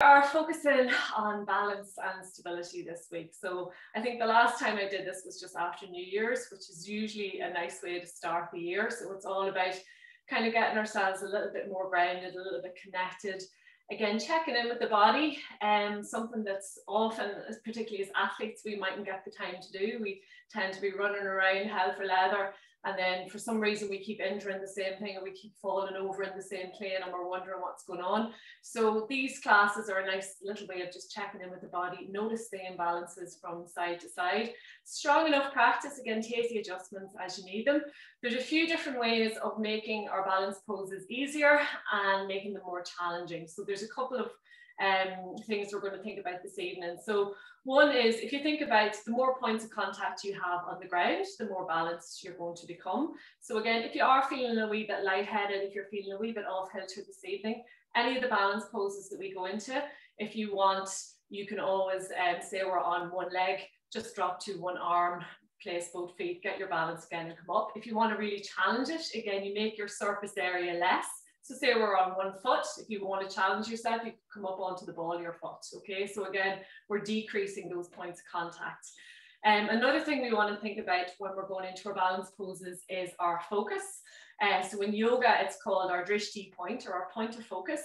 Are focusing on balance and stability this week. So I think the last time I did this was just after New Year's, which is usually a nice way to start the year. So it's all about kind of getting ourselves a little bit more grounded, a little bit connected. Again, checking in with the body, something that's often, particularly as athletes, we mightn't get the time to do. We tend to be running around hell for leather. And then for some reason we keep entering the same thing, or we keep falling over in the same plane, and we're wondering what's going on. So these classes are a nice little way of just checking in with the body, notice the imbalances from side to side. Strong enough practice, again, take the adjustments as you need them. There's a few different ways of making our balance poses easier and making them more challenging. So there's a couple of things we're going to think about this evening. So one is, if you think about the more points of contact you have on the ground, the more balanced you're going to become. So again, if you are feeling a wee bit lightheaded, if you're feeling a wee bit off kilter this evening, any of the balance poses that we go into, if you want, you can always say we're on one leg, just drop to one arm, place both feet, get your balance again and come up. If you want to really challenge it, again, you make your surface area less. So say we're on one foot, if you want to challenge yourself, you can come up onto the ball of your foot, okay? So again, we're decreasing those points of contact. Another thing we want to think about when we're going into our balance poses is our focus. So in yoga, it's called our drishti point, or our point of focus.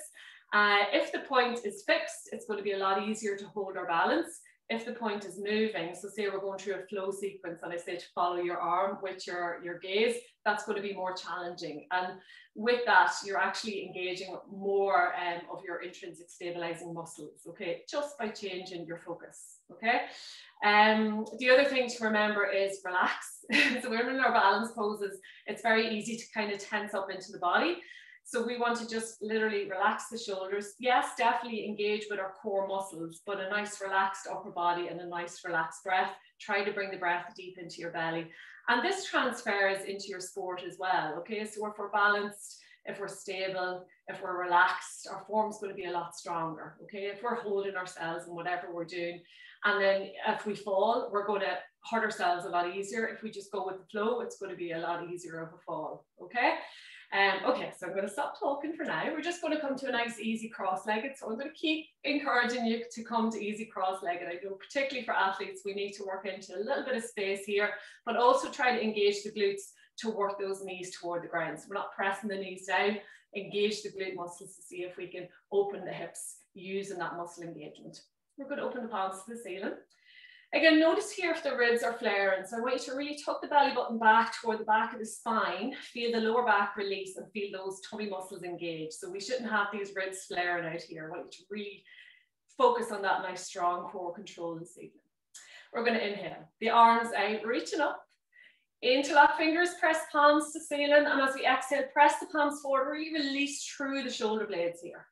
If the point is fixed, it's going to be a lot easier to hold our balance. If the point is moving, so say we're going through a flow sequence and I say to follow your arm with your gaze, that's going to be more challenging. And with that, you're actually engaging more of your intrinsic stabilizing muscles, okay, just by changing your focus, okay? The other thing to remember is relax. So when we're in our balance poses, it's very easy to kind of tense up into the body. So we want to just literally relax the shoulders. Yes, definitely engage with our core muscles, but a nice relaxed upper body and a nice relaxed breath. Try to bring the breath deep into your belly. And this transfers into your sport as well, okay? So if we're balanced, if we're stable, if we're relaxed, our form's going to be a lot stronger, okay? If we're holding ourselves in whatever we're doing, and then if we fall, we're going to hurt ourselves a lot easier. If we just go with the flow, it's going to be a lot easier of a fall, okay? Okay, so I'm going to stop talking for now. We're just going to come to a nice easy cross-legged. So I'm going to keep encouraging you to come to easy cross-legged. I know particularly for athletes, we need to work into a little bit of space here, but also try to engage the glutes to work those knees toward the ground. So we're not pressing the knees down, engage the glute muscles to see if we can open the hips using that muscle engagement. We're going to open the palms to the ceiling. Again, notice here if the ribs are flaring. So I want you to really tuck the belly button back toward the back of the spine, feel the lower back release and feel those tummy muscles engage. So we shouldn't have these ribs flaring out here. I want you to really focus on that nice strong core control this evening. We're going to inhale, the arms out, reaching up. Interlock fingers, press palms to ceiling. And as we exhale, press the palms forward, really release through the shoulder blades here.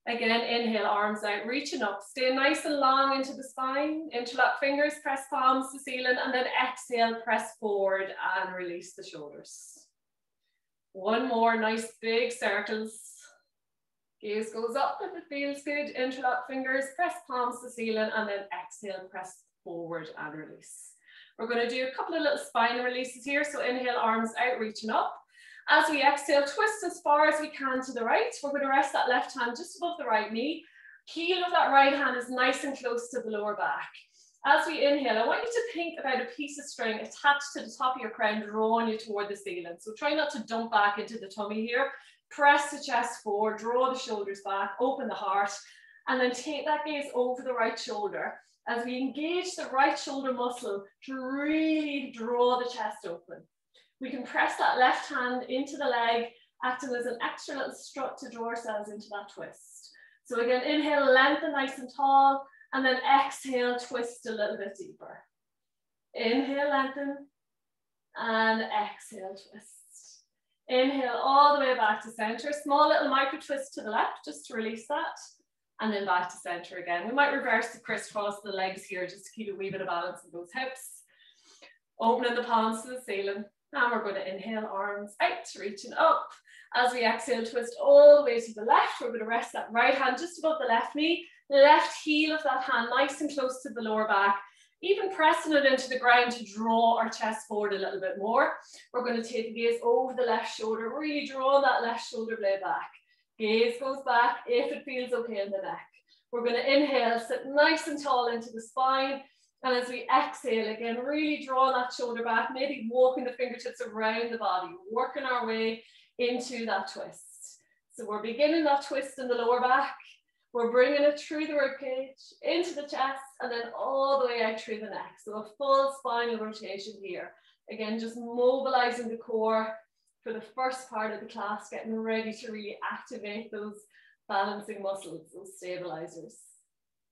Again, inhale, arms out, reaching up, stay nice and long into the spine, interlock fingers, press palms to ceiling, and then exhale, press forward and release the shoulders. One more, nice big circles. Gaze goes up if it feels good, interlock fingers, press palms to ceiling, and then exhale, press forward and release. We're going to do a couple of little spine releases here, so inhale, arms out, reaching up. As we exhale, twist as far as we can to the right. We're going to rest that left hand just above the right knee. Heel of that right hand is nice and close to the lower back. As we inhale, I want you to think about a piece of string attached to the top of your crown, drawing you toward the ceiling. So try not to dump back into the tummy here. Press the chest forward, draw the shoulders back, open the heart, and then take that gaze over the right shoulder as we engage the right shoulder muscle to really draw the chest open. We can press that left hand into the leg, acting as an extra little strut to draw ourselves into that twist. So again, inhale, lengthen nice and tall, and then exhale, twist a little bit deeper. Inhale, lengthen, and exhale, twist. Inhale all the way back to center. Small little micro twist to the left, just to release that, and then back to center again. We might reverse the crisscross the legs here, just to keep a wee bit of balance in those hips. Opening the palms to the ceiling. And we're going to inhale, arms out, reaching up. As we exhale, twist all the way to the left. We're going to rest that right hand just above the left knee. Left heel of that hand nice and close to the lower back. Even pressing it into the ground to draw our chest forward a little bit more. We're going to take the gaze over the left shoulder. Really draw that left shoulder blade back. Gaze goes back if it feels okay in the neck. We're going to inhale, sit nice and tall into the spine. And as we exhale, again, really draw that shoulder back, maybe walking the fingertips around the body, working our way into that twist. So we're beginning that twist in the lower back. We're bringing it through the ribcage, into the chest, and then all the way out through the neck. So a full spinal rotation here. Again, just mobilizing the core for the first part of the class, getting ready to really activate those balancing muscles, those stabilizers.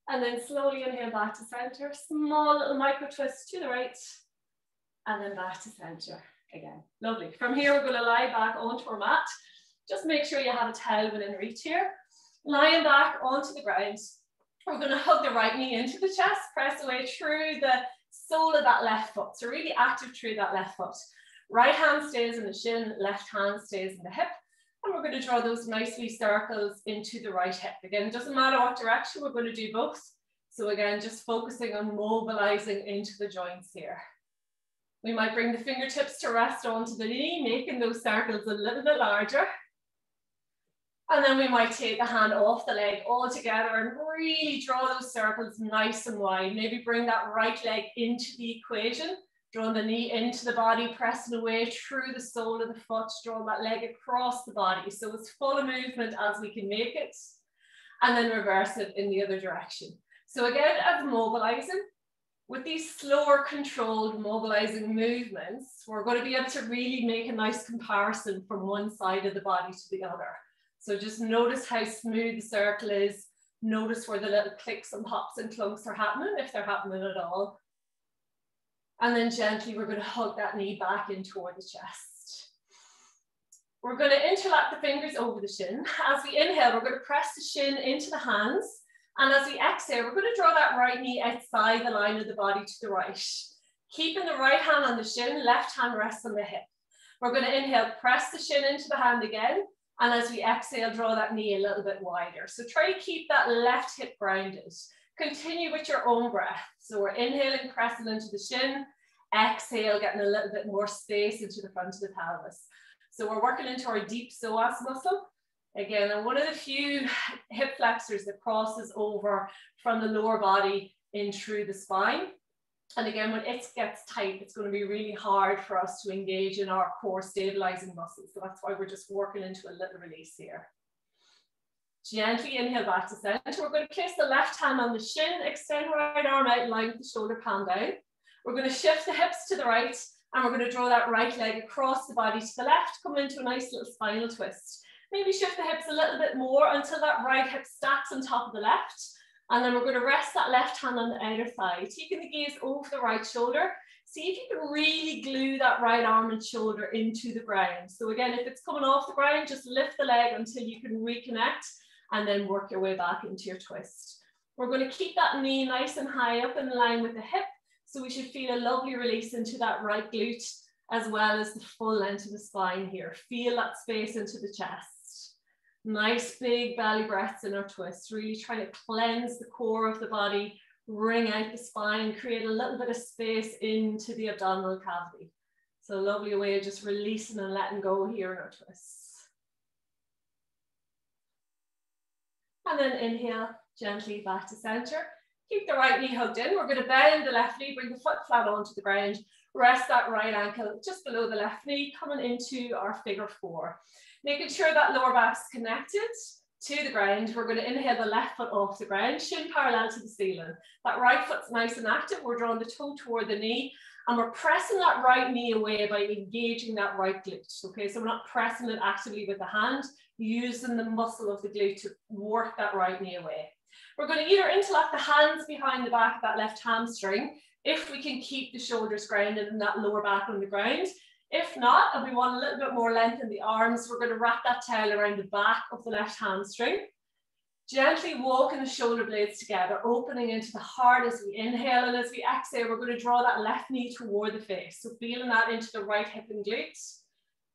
And then slowly inhale back to center, small little micro twist to the right, and then back to center again. Lovely. From here, we're going to lie back onto our mat. Just make sure you have a towel within reach here. Lying back onto the ground, we're going to hug the right knee into the chest, press away through the sole of that left foot. So really active through that left foot. Right hand stays in the shin, left hand stays in the hip. And we're going to draw those nicely circles into the right hip. Again, it doesn't matter what direction, we're going to do both. So again, just focusing on mobilizing into the joints here. We might bring the fingertips to rest onto the knee, making those circles a little bit larger. And then we might take the hand off the leg all together and really draw those circles nice and wide. Maybe bring that right leg into the equation. Drawing the knee into the body, pressing away through the sole of the foot, drawing that leg across the body. So as full a movement as we can make it, and then reverse it in the other direction. So again, as mobilizing, with these slower controlled mobilizing movements, we're going to be able to really make a nice comparison from one side of the body to the other. So just notice how smooth the circle is. Notice where the little clicks and pops and clunks are happening, if they're happening at all. And then gently, we're going to hug that knee back in toward the chest. We're going to interlock the fingers over the shin. As we inhale, we're going to press the shin into the hands. And as we exhale, we're going to draw that right knee outside the line of the body to the right. Keeping the right hand on the shin, left hand rests on the hip. We're going to inhale, press the shin into the hand again. And as we exhale, draw that knee a little bit wider. So try to keep that left hip grounded. Continue with your own breath. So we're inhaling, pressing into the shin. Exhale, getting a little bit more space into the front of the pelvis. So we're working into our deep psoas muscle. Again, and one of the few hip flexors that crosses over from the lower body in through the spine. And again, when it gets tight, it's going to be really hard for us to engage in our core stabilizing muscles. So that's why we're just working into a little release here. Gently inhale back to center. We're going to place the left hand on the shin, extend right arm out, line with the shoulder palm down. We're going to shift the hips to the right, and we're going to draw that right leg across the body to the left, come into a nice little spinal twist. Maybe shift the hips a little bit more until that right hip stacks on top of the left. And then we're going to rest that left hand on the outer thigh, taking the gaze over the right shoulder. See if you can really glue that right arm and shoulder into the ground. So again, if it's coming off the ground, just lift the leg until you can reconnect and then work your way back into your twist. We're going to keep that knee nice and high up in line with the hip. So we should feel a lovely release into that right glute as well as the full length of the spine here. Feel that space into the chest. Nice big belly breaths in our twist, really trying to cleanse the core of the body, wring out the spine, create a little bit of space into the abdominal cavity. So a lovely way of just releasing and letting go here in our twists. And then inhale gently back to center. Keep the right knee hugged in. We're going to bend the left knee, bring the foot flat onto the ground, rest that right ankle just below the left knee, coming into our figure four. Making sure that lower back's connected to the ground. We're going to inhale the left foot off the ground, shin parallel to the ceiling. That right foot's nice and active. We're drawing the toe toward the knee, and we're pressing that right knee away by engaging that right glute. Okay, so we're not pressing it actively with the hand, using the muscle of the glute to work that right knee away. We're going to either interlock the hands behind the back of that left hamstring, if we can keep the shoulders grounded and that lower back on the ground. If not, and we want a little bit more length in the arms, we're going to wrap that towel around the back of the left hamstring. Gently walking the shoulder blades together, opening into the heart as we inhale, and as we exhale, we're going to draw that left knee toward the face. So feeling that into the right hip and glutes.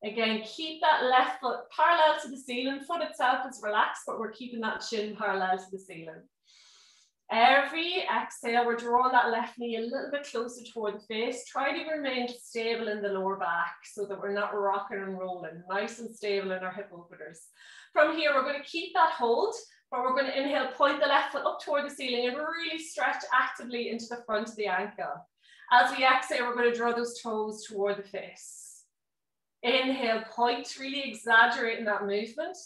Again, keep that left foot parallel to the ceiling. Foot itself is relaxed, but we're keeping that shin parallel to the ceiling. Every exhale, we're drawing that left knee a little bit closer toward the face. Try to remain stable in the lower back so that we're not rocking and rolling. Nice and stable in our hip openers. From here, we're going to keep that hold, But we're going to inhale, point the left foot up toward the ceiling and really stretch actively into the front of the ankle. As we exhale, we're going to draw those toes toward the face. Inhale, point, really exaggerating that movement.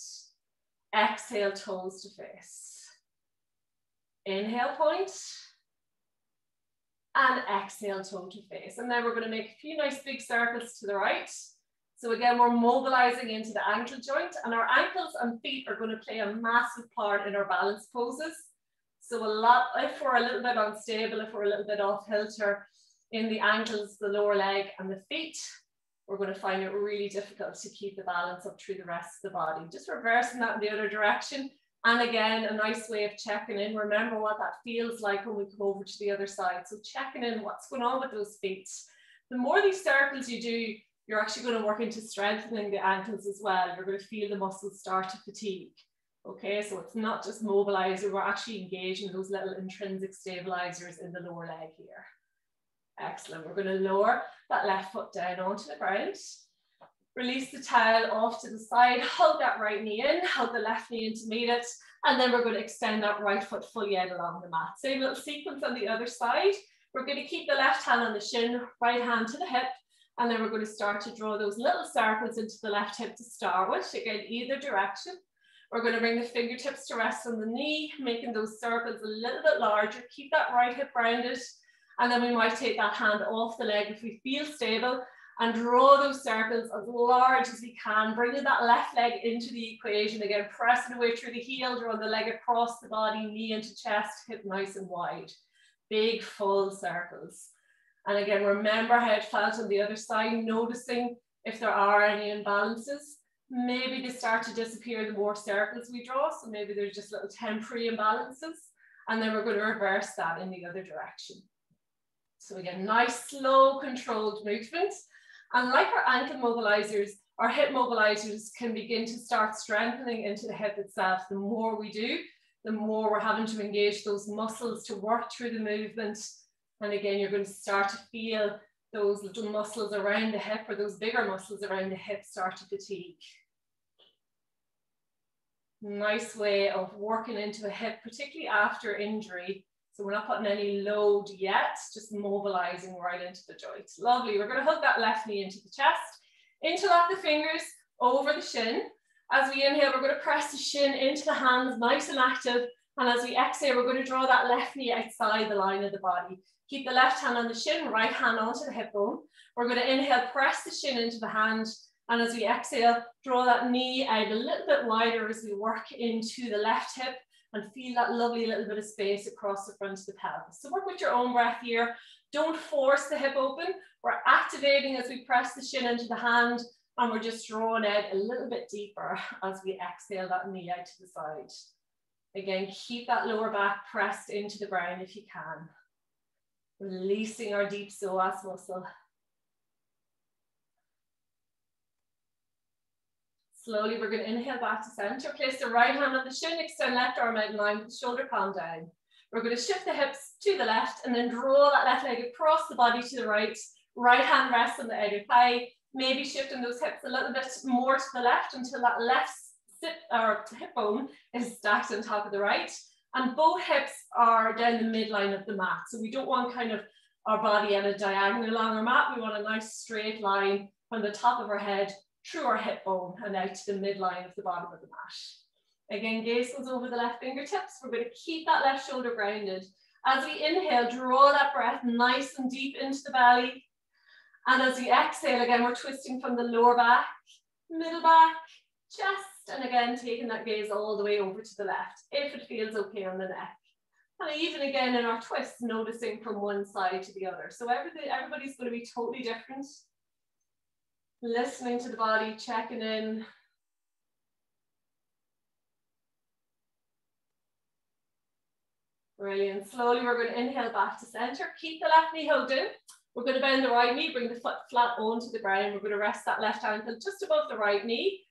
Exhale, toes to face. Inhale, point. And exhale, toe to face. And then we're going to make a few nice big circles to the right. So again, we're mobilizing into the ankle joint, and our ankles and feet are going to play a massive part in our balance poses. So if we're a little bit unstable, if we're a little bit off kilter in the ankles, the lower leg and the feet, we're going to find it really difficult to keep the balance up through the rest of the body. Just reversing that in the other direction. And again, a nice way of checking in. Remember what that feels like when we come over to the other side. So checking in what's going on with those feet. The more these circles you do, you're actually going to work into strengthening the ankles as well. You're going to feel the muscles start to fatigue. Okay, so it's not just mobilizer, we're actually engaging those little intrinsic stabilizers in the lower leg here. Excellent. We're going to lower that left foot down onto the ground. Release the towel off to the side, hug that right knee in, hug the left knee in to meet it, and then we're going to extend that right foot fully out along the mat. Same little sequence on the other side. We're going to keep the left hand on the shin, right hand to the hip, and then we're going to start to draw those little circles into the left hip to start with, again, either direction. We're going to bring the fingertips to rest on the knee, making those circles a little bit larger. Keep that right hip rounded, and then we might take that hand off the leg if we feel stable, and draw those circles as large as we can, bringing that left leg into the equation. Again, pressing away through the heel, draw the leg across the body, knee into chest, hip nice and wide. Big full circles. And again, remember how it felt on the other side, noticing if there are any imbalances. Maybe they start to disappear the more circles we draw, so maybe there's just little temporary imbalances. And then we're going to reverse that in the other direction. So again, nice, slow, controlled movement. And like our ankle mobilizers, our hip mobilizers can begin to start strengthening into the hip itself. The more we do, the more we're having to engage those muscles to work through the movement. And again, you're going to start to feel those little muscles around the hip, or those bigger muscles around the hip, start to fatigue. Nice way of working into a hip, particularly after injury. So we're not putting any load yet, just mobilizing right into the joint. Lovely. We're going to hook that left knee into the chest. Interlock the fingers over the shin. As we inhale, we're going to press the shin into the hands, nice and active. And as we exhale, we're going to draw that left knee outside the line of the body. Keep the left hand on the shin, right hand onto the hip bone. We're going to inhale, press the shin into the hand. And as we exhale, draw that knee out a little bit wider as we work into the left hip, and feel that lovely little bit of space across the front of the pelvis. So work with your own breath here. Don't force the hip open. We're activating as we press the shin into the hand, and we're just drawing out a little bit deeper as we exhale that knee out to the side. Again, keep that lower back pressed into the ground if you can. Releasing our deep psoas muscle. Slowly, we're going to inhale back to center. Place the right hand on the shin, extend left arm out in line with the shoulder palm down. We're going to shift the hips to the left and then draw that left leg across the body to the right. Right hand rests on the outer thigh. Maybe shifting those hips a little bit more to the left until that left hip bone is stacked on top of the right. And both hips are down the midline of the mat. So we don't want kind of our body at a diagonal along our mat. We want a nice straight line from the top of our head through our hip bone and out to the midline of the bottom of the mat. Again, gaze goes over the left fingertips. We're going to keep that left shoulder grounded. As we inhale, draw that breath nice and deep into the belly. And as we exhale, again, we're twisting from the lower back, middle back, chest, and again, taking that gaze all the way over to the left, if it feels okay on the neck. And even again in our twists, noticing from one side to the other. So everybody's going to be totally different. Listening to the body, checking in. Brilliant. Slowly, we're going to inhale back to center. Keep the left knee hugged in. We're going to bend the right knee, bring the foot flat onto the ground. We're going to rest that left ankle just above the right knee,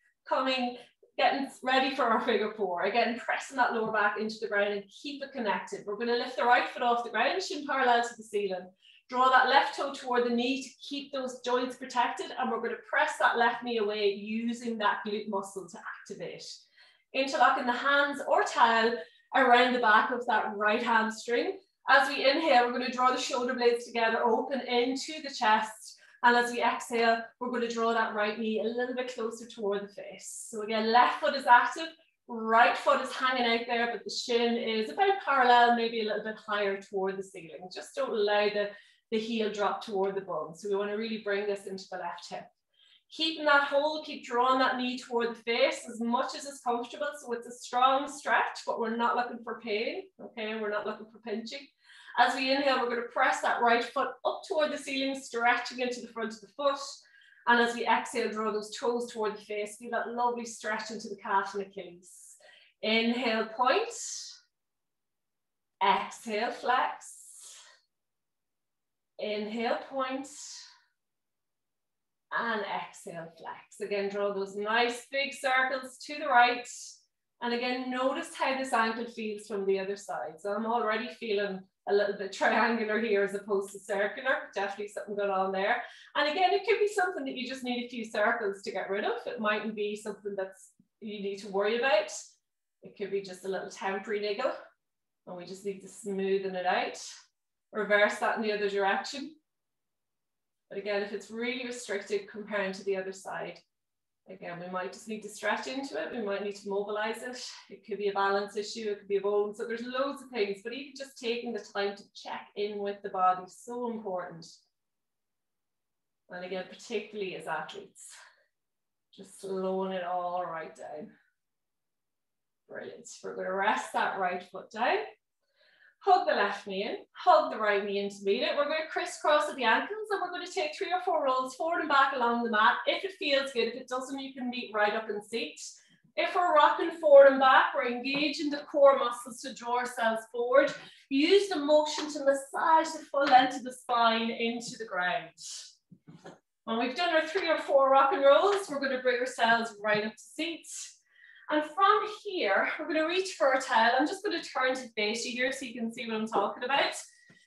getting ready for our figure four. Again, pressing that lower back into the ground and keep it connected. We're going to lift the right foot off the ground, shin parallel to the ceiling. Draw that left toe toward the knee to keep those joints protected, and we're going to press that left knee away using that glute muscle to activate. Interlocking the hands or towel around the back of that right hamstring. As we inhale, we're going to draw the shoulder blades together, open into the chest. And as we exhale, we're going to draw that right knee a little bit closer toward the face. So again, left foot is active, right foot is hanging out there, but the shin is about parallel, maybe a little bit higher toward the ceiling. Just don't allow the heel drop toward the bone. So we want to really bring this into the left hip. Keeping that hold, keep drawing that knee toward the face as much as is comfortable. So it's a strong stretch, but we're not looking for pain, okay? We're not looking for pinching. As we inhale, we're going to press that right foot up toward the ceiling, stretching into the front of the foot. And as we exhale, draw those toes toward the face. Feel that lovely stretch into the calf and Achilles. Inhale, point. Exhale, flex. Inhale, point. And exhale, flex. Again, draw those nice big circles to the right. And again, notice how this ankle feels from the other side. So I'm already feeling a little bit triangular here as opposed to circular. Definitely something going on there. And again, it could be something that you just need a few circles to get rid of. It mightn't be something that's you need to worry about. It could be just a little temporary niggle. And we just need to smoothen it out. Reverse that in the other direction. But again, if it's really restricted comparing to the other side, again, we might just need to stretch into it. We might need to mobilize it. It could be a balance issue. It could be a bone. So there's loads of things, but even just taking the time to check in with the body is so important. And again, particularly as athletes, just slowing it all right down. Brilliant. We're going to rest that right foot down. Hug the left knee in, hug the right knee in to meet it. We're going to crisscross at the ankles and we're going to take 3 or 4 rolls forward and back along the mat. If it feels good, if it doesn't, you can meet right up in seat. If we're rocking forward and back, we're engaging the core muscles to draw ourselves forward. Use the motion to massage the full length of the spine into the ground. When we've done our 3 or 4 rock and rolls, we're going to bring ourselves right up to seat. And from here, we're going to reach for a towel. I'm just going to turn to face you here so you can see what I'm talking about.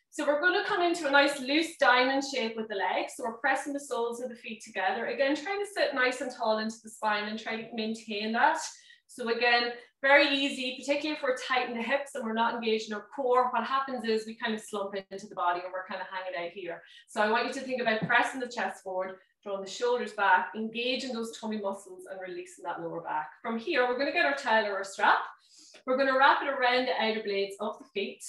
So we're going to come into a nice loose diamond shape with the legs. So we're pressing the soles of the feet together. Again, trying to sit nice and tall into the spine and try to maintain that. So again, very easy, particularly if we're tight in the hips and we're not engaged in our core. What happens is we kind of slump into the body and we're kind of hanging out here. So I want you to think about pressing the chest forward, drawing the shoulders back, engaging those tummy muscles and releasing that lower back. From here, we're going to get our towel or our strap. We're going to wrap it around the outer blades of the feet.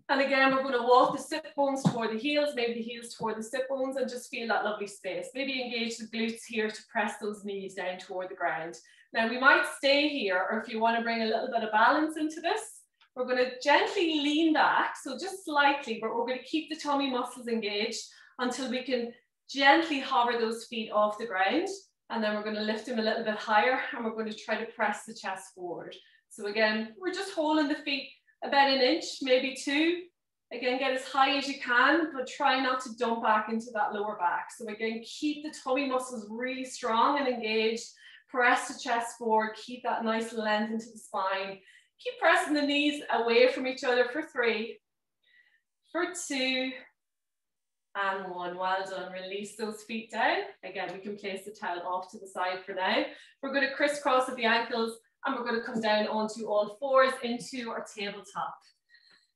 And again, we're going to walk the sit bones toward the heels, maybe the heels toward the sit bones, and just feel that lovely space. Maybe engage the glutes here to press those knees down toward the ground. Now we might stay here, or if you want to bring a little bit of balance into this, we're going to gently lean back, so just slightly, but we're going to keep the tummy muscles engaged until we can gently hover those feet off the ground. And then we're going to lift them a little bit higher, and we're going to try to press the chest forward. So again, we're just holding the feet about 1 inch, maybe 2. Again, get as high as you can, but try not to dump back into that lower back. So again, keep the tummy muscles really strong and engaged. Press the chest forward, keep that nice length into the spine. Keep pressing the knees away from each other for 3, for 2, and 1. Well done. Release those feet down. Again, we can place the towel off to the side for now. We're going to crisscross at the ankles, and we're going to come down onto all 4s into our tabletop.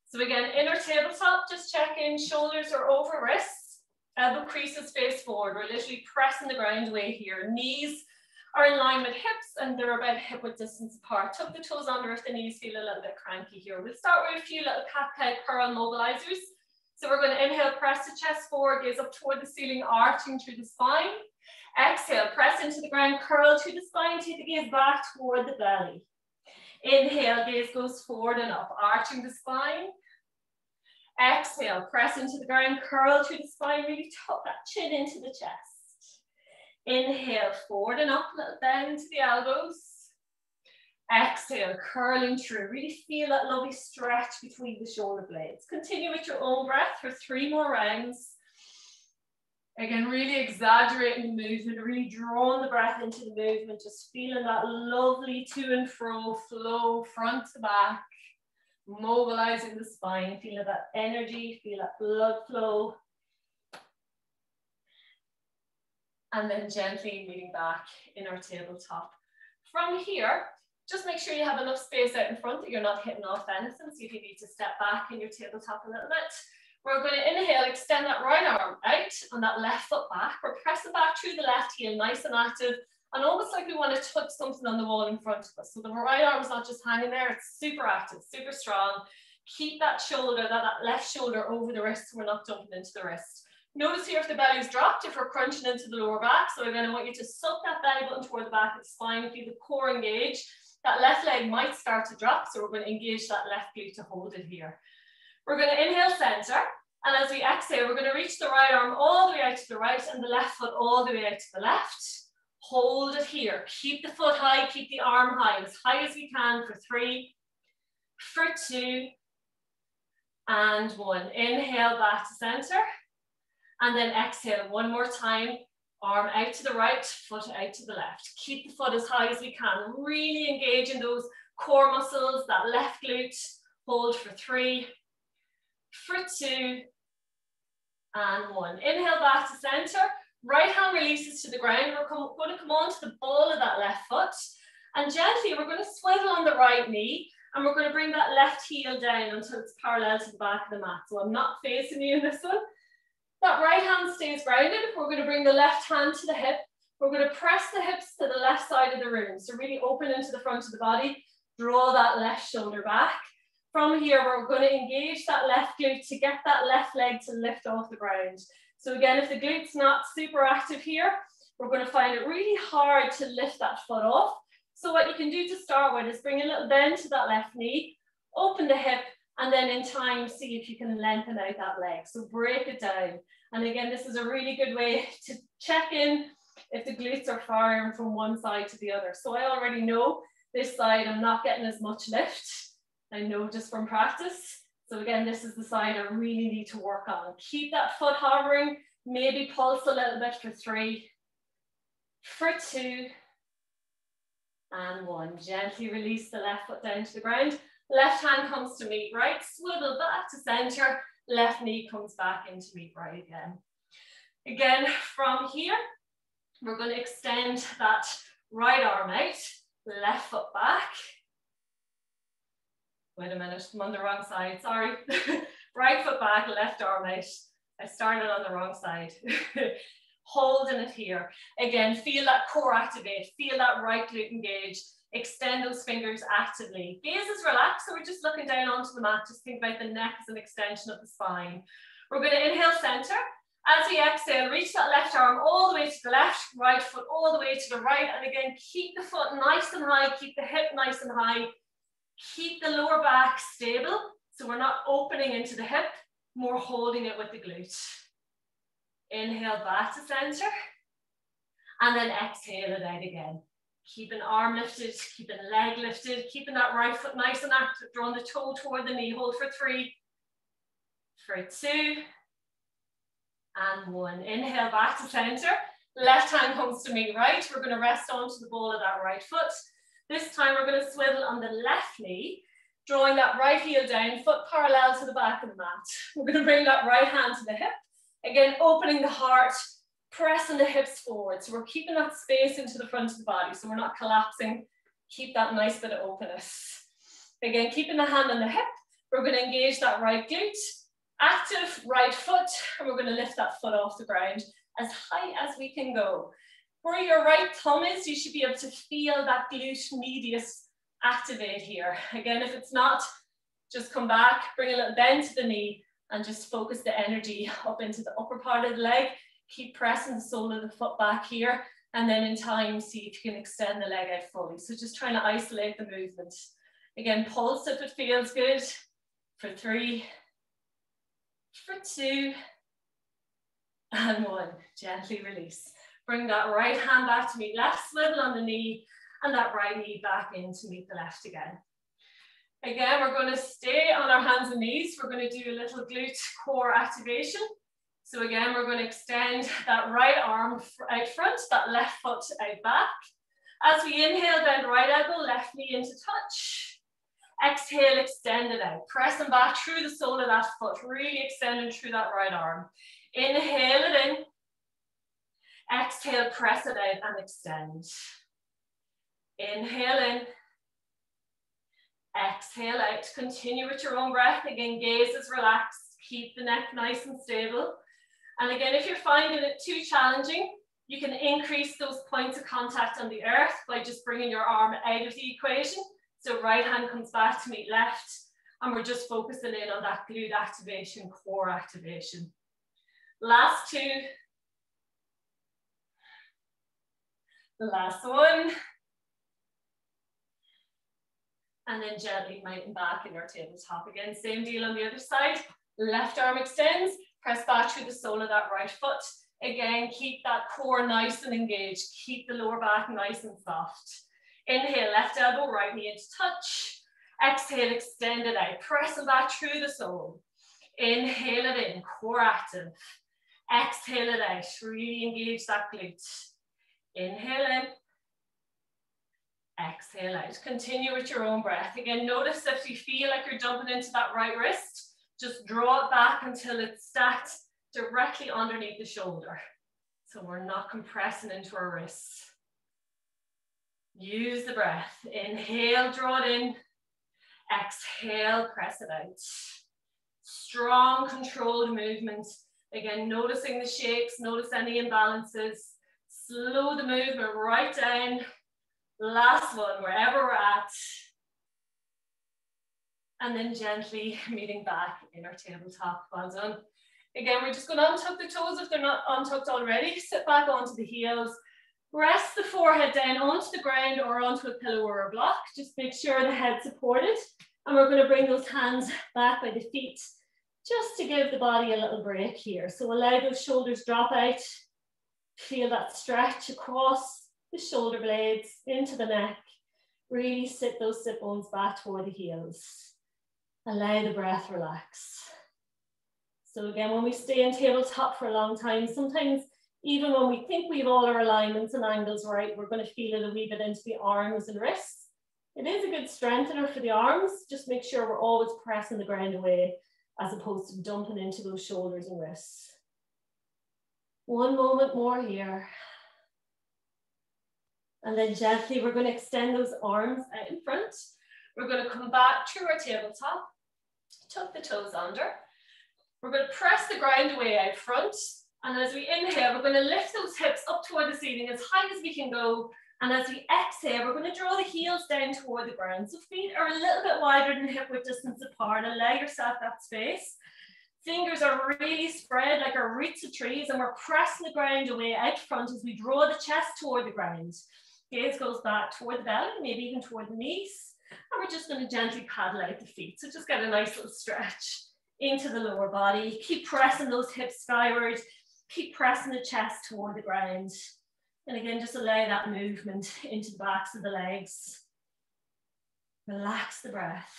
So again, in our tabletop, just check in, shoulders are over wrists, elbow creases face forward. We're literally pressing the ground away here. Knees are in line with hips and they're about hip width distance apart. Tuck the toes under if the knees feel a little bit cranky here. We'll start with a few little cat-cow curl mobilizers. So we're going to inhale, press the chest forward, gaze up toward the ceiling, arching through the spine. Exhale, press into the ground, curl to the spine, take the gaze back toward the belly. Inhale, gaze goes forward and up, arching the spine. Exhale, press into the ground, curl to the spine, really tuck that chin into the chest. Inhale, forward and up, little bend to the elbows. Exhale, curling through. Really feel that lovely stretch between the shoulder blades. Continue with your own breath for 3 more rounds. Again, really exaggerating the movement, really drawing the breath into the movement, just feeling that lovely to and fro flow, front to back, mobilizing the spine, feeling that energy, feel that blood flow. And then gently meeting back in our tabletop. From here, Just make sure you have enough space out in front that you're not hitting off anything. See if you need to step back in your tabletop a little bit. We're going to inhale, extend that right arm out and that left foot back. We're pressing back through the left heel, nice and active, and almost like we want to touch something on the wall in front of us. So the right arm is not just hanging there, it's super active, super strong. Keep that shoulder, that left shoulder over the wrist so we're not dumping into the wrist. Notice here if the belly's dropped, if we're crunching into the lower back. So again, I want you to suck that belly button toward the back of the spine, feel the core engage. That left leg might start to drop, so we're going to engage that left glute to hold it here. We're going to inhale center, and as we exhale, we're going to reach the right arm all the way out to the right and the left foot all the way out to the left. Hold it here. Keep the foot high, keep the arm high as we can for 3, for 2, and 1. Inhale back to center, and then exhale one more time. Arm out to the right, foot out to the left. Keep the foot as high as we can. Really engage in those core muscles, that left glute. Hold for 3, for 2, and 1. Inhale back to center. Right hand releases to the ground. We're going to come onto the ball of that left foot. And gently, we're going to swivel on the right knee. And we're going to bring that left heel down until it's parallel to the back of the mat. So I'm not facing you in this one. That right hand stays grounded. We're going to bring the left hand to the hip. We're going to press the hips to the left side of the room. So really open into the front of the body. Draw that left shoulder back. From here, we're going to engage that left glute to get that left leg to lift off the ground. So again, if the glute's not super active here, we're going to find it really hard to lift that foot off. So what you can do to start with is bring a little bend to that left knee, open the hip, and then in time, see if you can lengthen out that leg. So break it down. And again, this is a really good way to check in if the glutes are firing from one side to the other. So I already know this side, I'm not getting as much lift. I know just from practice. So again, this is the side I really need to work on. Keep that foot hovering, maybe pulse a little bit for 3, for 2, and 1. Gently release the left foot down to the ground. Left hand comes to meet right, swivel back to center, left knee comes back into meet right again. Again, from here, we're going to extend that right arm out, left foot back. Wait a minute, I'm on the wrong side, sorry. Right foot back, left arm out. I started on the wrong side. Holding it here. Again, feel that core activate, feel that right glute engage. Extend those fingers actively. Gaze is relaxed, so we're just looking down onto the mat. Just think about the neck as an extension of the spine. We're going to inhale center. As we exhale, reach that left arm all the way to the left, right foot all the way to the right. And again, keep the foot nice and high, keep the hip nice and high. Keep the lower back stable, so we're not opening into the hip, more holding it with the glute. Inhale back to center, and then exhale it out again. Keep an arm lifted, keep a leg lifted, keeping that right foot nice and active, drawing the toe toward the knee. Hold for 3, for 2, and 1. Inhale back to center. Left hand comes to meet right. We're going to rest onto the ball of that right foot. This time we're going to swivel on the left knee, drawing that right heel down, foot parallel to the back of the mat. We're going to bring that right hand to the hip. Again, opening the heart, pressing the hips forward. So we're keeping that space into the front of the body, so we're not collapsing. Keep that nice bit of openness. Again, keeping the hand on the hip, we're going to engage that right glute, active right foot, and we're going to lift that foot off the ground as high as we can go. Where your right thumb is, you should be able to feel that glute medius activate here. Again, if it's not, just come back, bring a little bend to the knee, and just focus the energy up into the upper part of the leg. Keep pressing the sole of the foot back here, and then in time, see if you can extend the leg out fully. So just trying to isolate the movement. Again, pulse if it feels good, for 3, for 2, and 1. Gently release. Bring that right hand back to meet left, swivel on the knee, and that right knee back in to meet the left again. Again, we're going to stay on our hands and knees. We're going to do a little glute core activation. So again, we're going to extend that right arm out front, that left foot out back. As we inhale, bend right elbow, left knee into touch. Exhale, extend it out. Pressing back through the sole of that foot, really extending through that right arm. Inhale it in. Exhale, press it out and extend. Inhale in. Exhale out, continue with your own breath. Again, gaze is relaxed, keep the neck nice and stable. And again, if you're finding it too challenging, you can increase those points of contact on the earth by just bringing your arm out of the equation. So right hand comes back to meet left, and we're just focusing in on that glute activation, core activation. Last two. The last one. And then gently mountain back in our tabletop again. Same deal on the other side. Left arm extends, press back through the sole of that right foot. Again, keep that core nice and engaged. Keep the lower back nice and soft. Inhale, left elbow, right knee into touch. Exhale, extend it out, pressing back through the sole. Inhale it in, core active. Exhale it out, really engage that glute. Inhale in. Exhale out. Continue with your own breath. Again, notice if you feel like you're jumping into that right wrist, just draw it back until it's stacked directly underneath the shoulder. So we're not compressing into our wrists. Use the breath. Inhale, draw it in. Exhale, press it out. Strong, controlled movement. Again, noticing the shapes, notice any imbalances. Slow the movement right down. Last one, wherever we're at. And then gently meeting back in our tabletop. Well done. Again, we're just going to untuck the toes if they're not untucked already. Sit back onto the heels. Rest the forehead down onto the ground or onto a pillow or a block. Just make sure the head's supported. And we're going to bring those hands back by the feet just to give the body a little break here. So allow those shoulders drop out. Feel that stretch across the shoulder blades into the neck. Really sit those sit bones back toward the heels. Allow the breath relax. So again, when we stay in tabletop for a long time, sometimes even when we think we have all our alignments and angles right, we're going to feel it a wee bit into the arms and wrists. It is a good strengthener for the arms. Just make sure we're always pressing the ground away as opposed to dumping into those shoulders and wrists. One moment more here. And then gently, we're going to extend those arms out in front. We're going to come back through our tabletop, tuck the toes under. We're going to press the ground away out front. And as we inhale, we're going to lift those hips up toward the ceiling as high as we can go. And as we exhale, we're going to draw the heels down toward the ground. So feet are a little bit wider than hip width distance apart. Allow yourself that space. Fingers are really spread like our roots of trees, and we're pressing the ground away out front as we draw the chest toward the ground. Gaze goes back toward the belly, maybe even toward the knees. And we're just going to gently paddle out the feet. So just get a nice little stretch into the lower body. Keep pressing those hips skyward. Keep pressing the chest toward the ground. And again, just allow that movement into the backs of the legs. Relax the breath.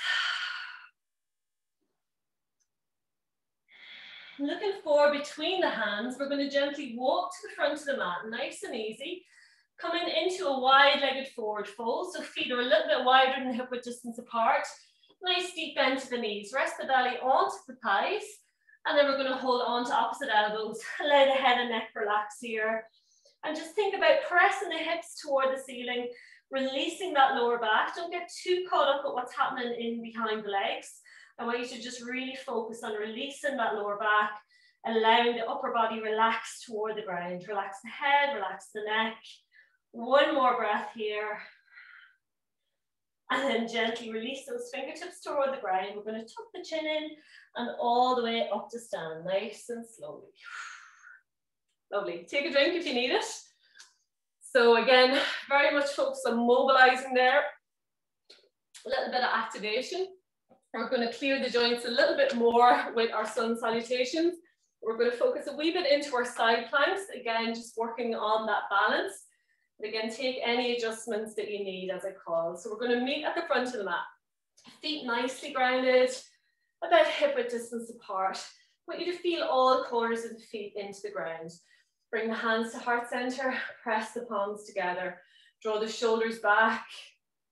Looking forward between the hands, we're going to gently walk to the front of the mat, nice and easy. Coming into a wide-legged forward fold, so feet are a little bit wider than hip width distance apart. Nice deep bend to the knees. Rest the belly onto the thighs, and then we're going to hold on to opposite elbows. Allow the head and neck relax here. And just think about pressing the hips toward the ceiling, releasing that lower back. Don't get too caught up with what's happening in behind the legs. I want you to just really focus on releasing that lower back, allowing the upper body relax toward the ground. Relax the head, relax the neck. One more breath here. And then gently release those fingertips toward the ground. We're going to tuck the chin in and all the way up to stand, nice and slowly. Lovely. Take a drink if you need it. So again, very much focused on mobilizing there. A little bit of activation. We're going to clear the joints a little bit more with our sun salutations. We're going to focus a wee bit into our side planks. Again, just working on that balance. And again, take any adjustments that you need as I call. So we're going to meet at the front of the mat. Feet nicely grounded, about hip width distance apart. I want you to feel all corners of the feet into the ground. Bring the hands to heart center, press the palms together. Draw the shoulders back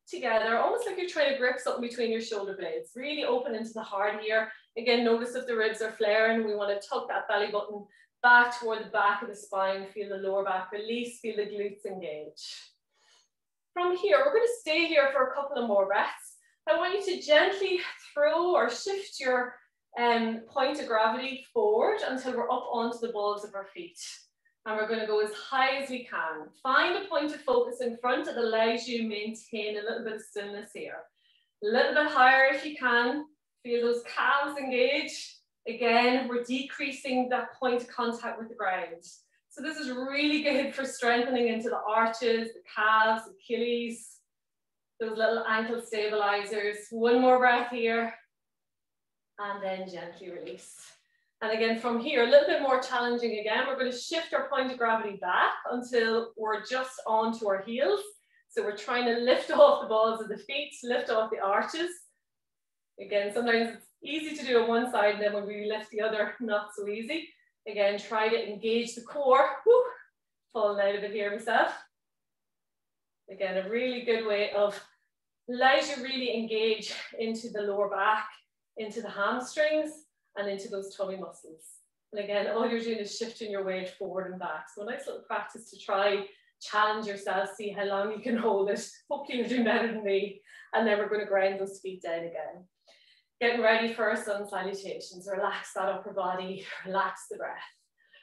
together, almost like you're trying to grip something between your shoulder blades. Really open into the heart here. Again, notice if the ribs are flaring. We want to tuck that belly button back toward the back of the spine. Feel the lower back release, feel the glutes engage. From here, we're going to stay here for a couple of more breaths. I want you to gently throw or shift your point of gravity forward until we're up onto the balls of our feet. And we're going to go as high as we can. Find a point of focus in front that allows you to maintain a little bit of stillness here. A little bit higher if you can. Feel those calves engage. Again, we're decreasing that point of contact with the ground. So this is really good for strengthening into the arches, the calves, Achilles, those little ankle stabilizers. One more breath here. And then gently release. And again, from here, a little bit more challenging again. We're going to shift our point of gravity back until we're just onto our heels. So we're trying to lift off the balls of the feet, lift off the arches. Again, sometimes it's easy to do on one side, and then when we lift the other, not so easy. Again, try to engage the core. Woo, falling out of it here myself. Again, a really good way of allows you really engage into the lower back, into the hamstrings, and into those tummy muscles. And again, all you're doing is shifting your weight forward and back. So a nice little practice to try, challenge yourself, see how long you can hold it. Hopefully you're doing better than me. And then we're going to grind those feet down again. Getting ready for our sun salutations. Relax that upper body, relax the breath.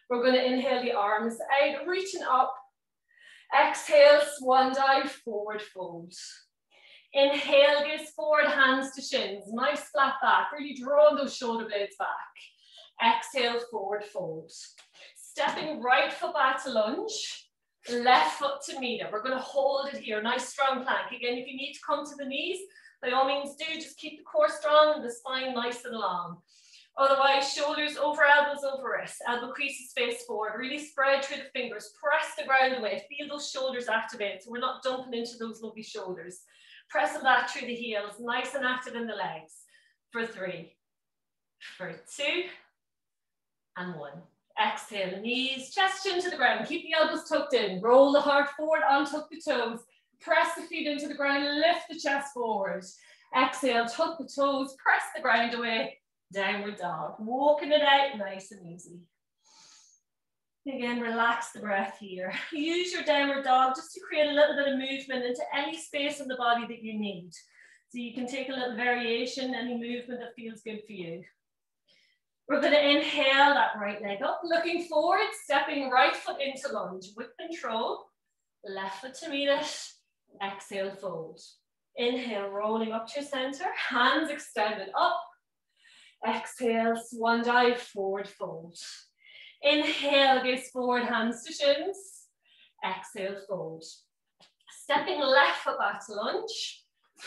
We're going to inhale the arms out, reaching up. Exhale, swan dive, forward fold. Inhale, gaze forward, hands to shins. Nice flat back, really drawing those shoulder blades back. Exhale, forward fold. Stepping right foot back to lunge, left foot to meter. We're going to hold it here, nice strong plank. Again, if you need to come to the knees, by all means do, just keep the core strong and the spine nice and long. Otherwise, shoulders over elbows over wrists, elbow creases face forward, really spread through the fingers, press the ground away, feel those shoulders activate so we're not dumping into those lovely shoulders. Pressing that through the heels, nice and active in the legs. For 3, for 2, and 1. Exhale, knees, chest into the ground. Keep the elbows tucked in. Roll the heart forward, untuck the toes. Press the feet into the ground, lift the chest forward. Exhale, tuck the toes, press the ground away. Downward dog. Walking it out, nice and easy. Again, relax the breath here. Use your downward dog just to create a little bit of movement into any space in the body that you need. So you can take a little variation, any movement that feels good for you. We're going to inhale that right leg up, looking forward, stepping right foot into lunge with control. Left foot to meet it. Exhale, fold. Inhale, rolling up to center, hands extended up. Exhale, swan dive, forward fold. Inhale, gaze forward, hands to shins. Exhale, fold. Stepping left foot back to lunge.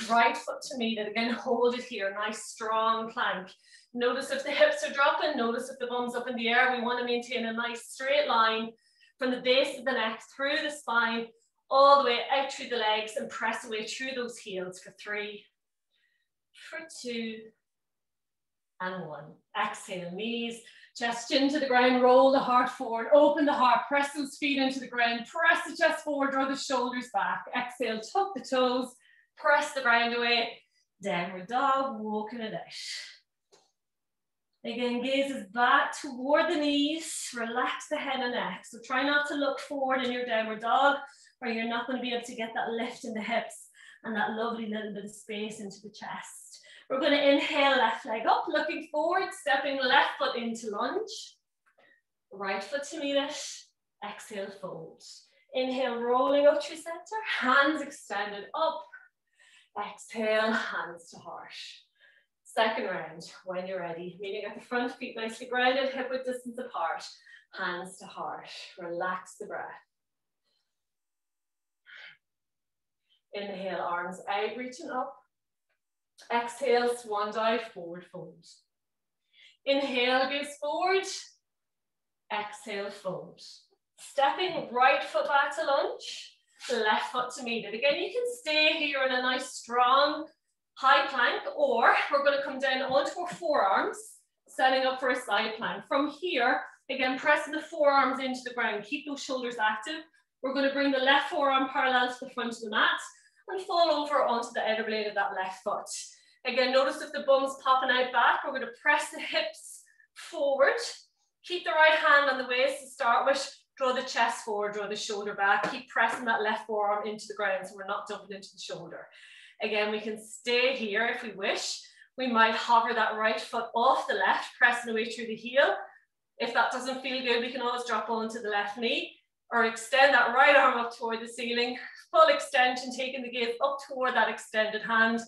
Right foot to meet it. Again, hold it here. Nice, strong plank. Notice if the hips are dropping. Notice if the bum's up in the air. We want to maintain a nice straight line from the base of the neck through the spine, all the way out through the legs, and press away through those heels for 3, for 2, and 1. Exhale, knees. Chest into the ground, roll the heart forward, open the heart, press those feet into the ground, press the chest forward, draw the shoulders back. Exhale, tuck the toes, press the ground away. Downward dog, walking it out. Again, gazes back toward the knees, relax the head and neck. So try not to look forward in your downward dog, or you're not going to be able to get that lift in the hips and that lovely little bit of space into the chest. We're going to inhale, left leg up, looking forward, stepping left foot into lunge. Right foot to meet it. Exhale, fold. Inhale, rolling up through center, hands extended up. Exhale, hands to heart. Second round, when you're ready. Meeting at the front, feet nicely grounded, hip width distance apart. Hands to heart. Relax the breath. Inhale, arms out, reaching up. Exhale, swan dive, forward fold. Inhale, gaze forward. Exhale, fold. Stepping right foot back to lunge, left foot to meet it. Again, you can stay here in a nice strong high plank, or we're going to come down onto our forearms, setting up for a side plank. From here, again, pressing the forearms into the ground. Keep those shoulders active. We're going to bring the left forearm parallel to the front of the mat and fall over onto the outer blade of that left foot. Again, notice if the bum's popping out back, we're going to press the hips forward. Keep the right hand on the waist to start with. Draw the chest forward, draw the shoulder back. Keep pressing that left forearm into the ground so we're not dumping into the shoulder. Again, we can stay here if we wish. We might hover that right foot off the left, pressing away through the heel. If that doesn't feel good, we can always drop onto the left knee or extend that right arm up toward the ceiling. Full extension, taking the gaze up toward that extended hand.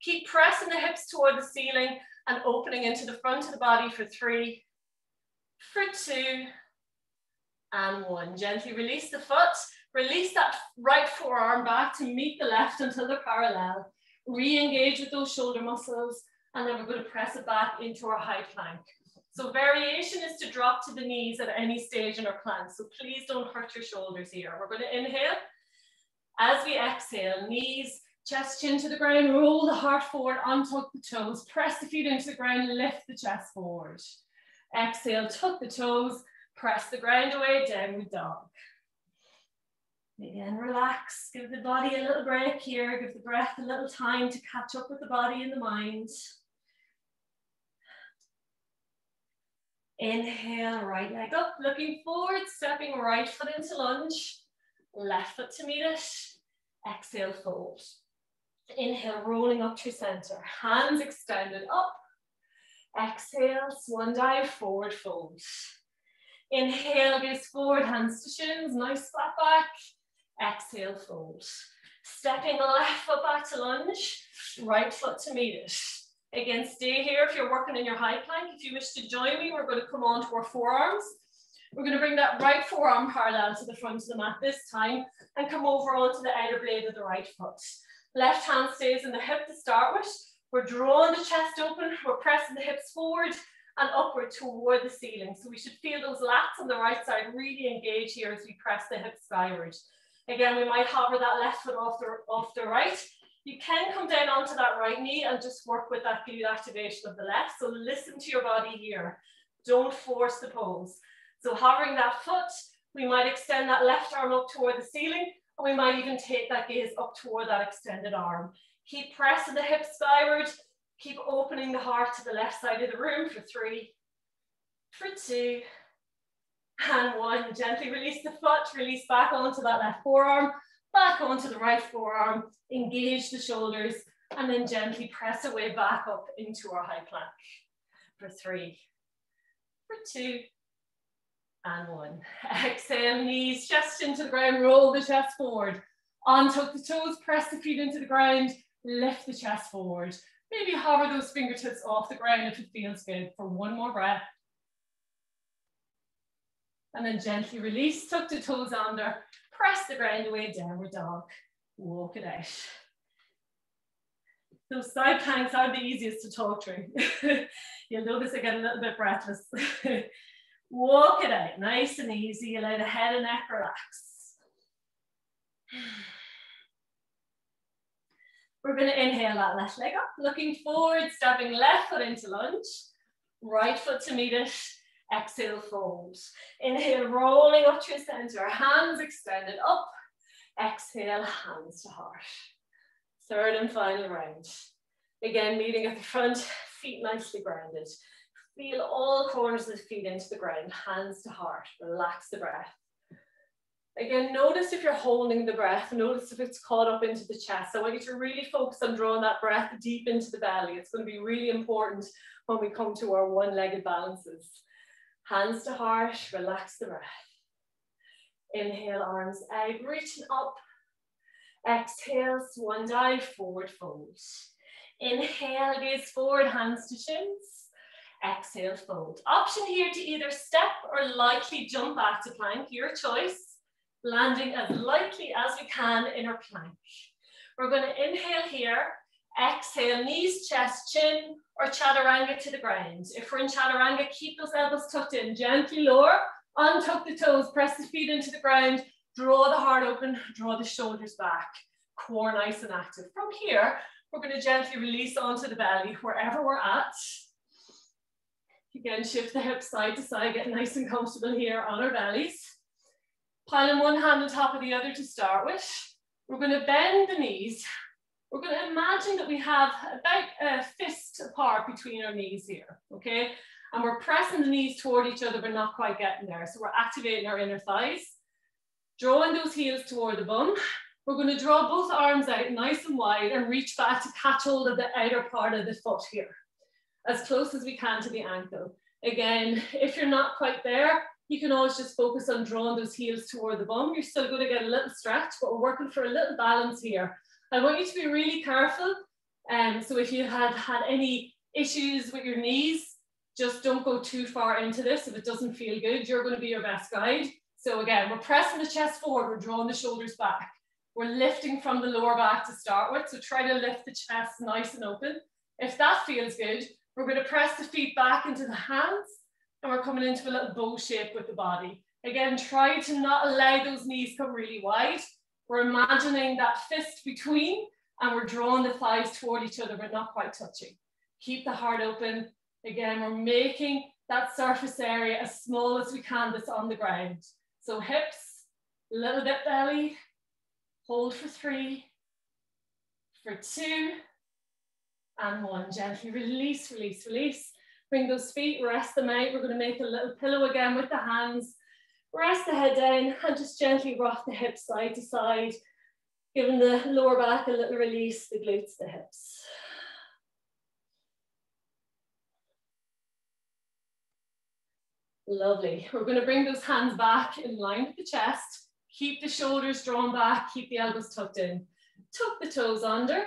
Keep pressing the hips toward the ceiling and opening into the front of the body for 3, for 2, and 1. Gently release the foot. Release that right forearm back to meet the left until they're parallel. Re-engage with those shoulder muscles, and then we're going to press it back into our high plank. So variation is to drop to the knees at any stage in our plank. So please don't hurt your shoulders here. We're going to inhale. As we exhale, knees, chest, chin to the ground, roll the heart forward, untuck the toes, press the feet into the ground, lift the chest forward. Exhale, tuck the toes, press the ground away, downward dog. Again, relax, give the body a little break here, give the breath a little time to catch up with the body and the mind. Inhale, right leg up, looking forward, stepping right foot into lunge, left foot to meet it. Exhale, fold. Inhale, rolling up through center, hands extended up. Exhale, swan dive, forward fold. Inhale, gaze forward, hands to shins, nice flat back. Exhale, fold. Stepping the left foot back to lunge, right foot to meet it. Again, stay here if you're working in your high plank. If you wish to join me, we're going to come on to our forearms. We're going to bring that right forearm parallel to the front of the mat this time and come over onto the outer blade of the right foot. Left hand stays in the hip to start with. We're drawing the chest open, we're pressing the hips forward and upward toward the ceiling. So we should feel those lats on the right side really engage here as we press the hips skyward. Again, we might hover that left foot off the right. You can come down onto that right knee and just work with that glute activation of the left. So listen to your body here. Don't force the pose. So hovering that foot, we might extend that left arm up toward the ceiling, and we might even take that gaze up toward that extended arm. Keep pressing the hips skyward. Keep opening the heart to the left side of the room for 3, for 2, and 1. Gently release the foot, release back onto that left forearm, back onto the right forearm, engage the shoulders, and then gently press away back up into our high plank for 3, for 2, and 1. Exhale, knees, chest into the ground, roll the chest forward. Untuck the toes, press the feet into the ground, lift the chest forward. Maybe hover those fingertips off the ground if it feels good for 1 more breath. And then gently release, tuck the toes under, press the ground away, downward dog. Walk it out. Those side planks are the easiest to talk through. You'll notice I get a little bit breathless. Walk it out, nice and easy. Allow the head and neck relax. We're going to inhale that left leg up, looking forward, stepping left foot into lunge, right foot to meet it. Exhale, fold. Inhale, rolling up through center, hands extended up. Exhale, hands to heart. Third and final round. Again, meeting at the front, feet nicely grounded. Feel all corners of the feet into the ground, hands to heart. Relax the breath. Again, notice if you're holding the breath, notice if it's caught up into the chest. I want you to really focus on drawing that breath deep into the belly. It's going to be really important when we come to our one-legged balances. Hands to heart, relax the breath. Inhale, arms out, reaching up. Exhale, swan dive, forward fold. Inhale, gaze forward, hands to shins. Exhale, fold. Option here to either step or lightly jump back to plank, your choice. Landing as lightly as we can in our plank. We're going to inhale here. Exhale, knees, chest, chin, or chaturanga to the ground. If we're in chaturanga, keep those elbows tucked in. Gently lower, untuck the toes, press the feet into the ground, draw the heart open, draw the shoulders back. Core nice and active. From here, we're going to gently release onto the belly, wherever we're at. Again, shift the hips side to side, get nice and comfortable here on our bellies. Piling one hand on top of the other to start with. We're going to bend the knees. We're going to imagine that we have about a fist apart between our knees here, okay? And we're pressing the knees toward each other, but not quite getting there. So we're activating our inner thighs. Drawing those heels toward the bum. We're going to draw both arms out nice and wide and reach back to catch hold of the outer part of the foot here, as close as we can to the ankle. Again, if you're not quite there, you can always just focus on drawing those heels toward the bum. You're still going to get a little stretch, but we're working for a little balance here. I want you to be really careful. So if you have had any issues with your knees, just don't go too far into this. If it doesn't feel good, you're going to be your best guide. So again, we're pressing the chest forward, we're drawing the shoulders back. We're lifting from the lower back to start with. So try to lift the chest nice and open. If that feels good, we're going to press the feet back into the hands and we're coming into a little bow shape with the body. Again, try to not allow those knees come really wide. We're imagining that fist between and we're drawing the thighs toward each other, but not quite touching. Keep the heart open. Again, we're making that surface area as small as we can that's on the ground. So hips, a little bit belly, hold for 3, for 2, and 1. Gently release, release, release. Bring those feet, rest them out. We're going to make a little pillow again with the hands. Rest the head down and just gently rock the hips side to side, giving the lower back a little release, the glutes, the hips. Lovely. We're going to bring those hands back in line with the chest. Keep the shoulders drawn back, keep the elbows tucked in. Tuck the toes under,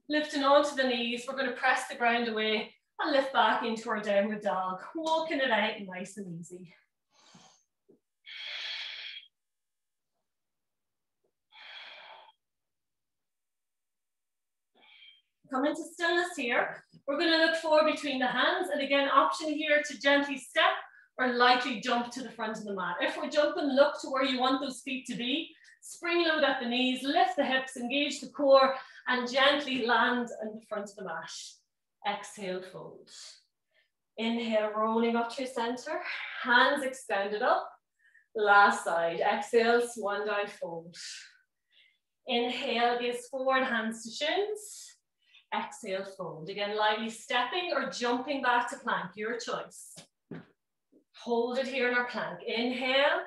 lifting onto the knees. We're going to press the ground away and lift back into our downward dog, walking it out nice and easy. Come into stillness here. We're going to look forward between the hands, and again, option here to gently step or lightly jump to the front of the mat. If we're jumping, look to where you want those feet to be. Spring load at the knees, lift the hips, engage the core, and gently land in the front of the mat. Exhale, fold. Inhale, rolling up through center. Hands extended up. Last side. Exhale, swan dive, fold. Inhale, gaze forward, hands to shins. Exhale, fold. Again, lightly stepping or jumping back to plank, your choice. Hold it here in our plank. Inhale,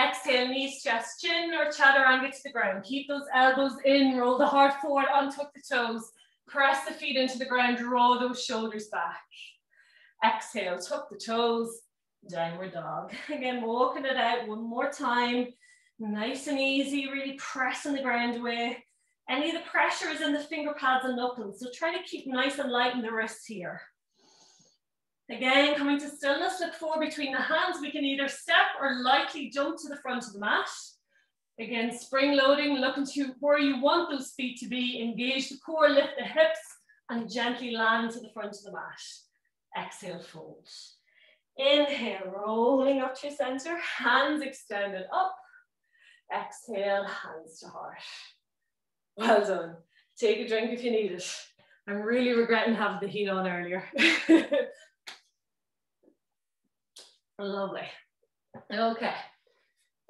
exhale, knees, chest, chin, or chaturanga to the ground. Keep those elbows in, roll the heart forward, untuck the toes. Press the feet into the ground, draw those shoulders back. Exhale, tuck the toes, downward dog. Again, walking it out one more time. Nice and easy, really pressing the ground away. Any of the pressure is in the finger pads and knuckles, so try to keep nice and light in the wrists here. Again, coming to stillness, look forward between the hands. We can either step or lightly jump to the front of the mat. Again, spring loading, looking to where you want those feet to be. Engage the core, lift the hips, and gently land to the front of the mat. Exhale, fold. Inhale, rolling up to center, hands extended up. Exhale, hands to heart. Well done. Take a drink if you need it. I'm really regretting having the heat on earlier. Lovely. Okay.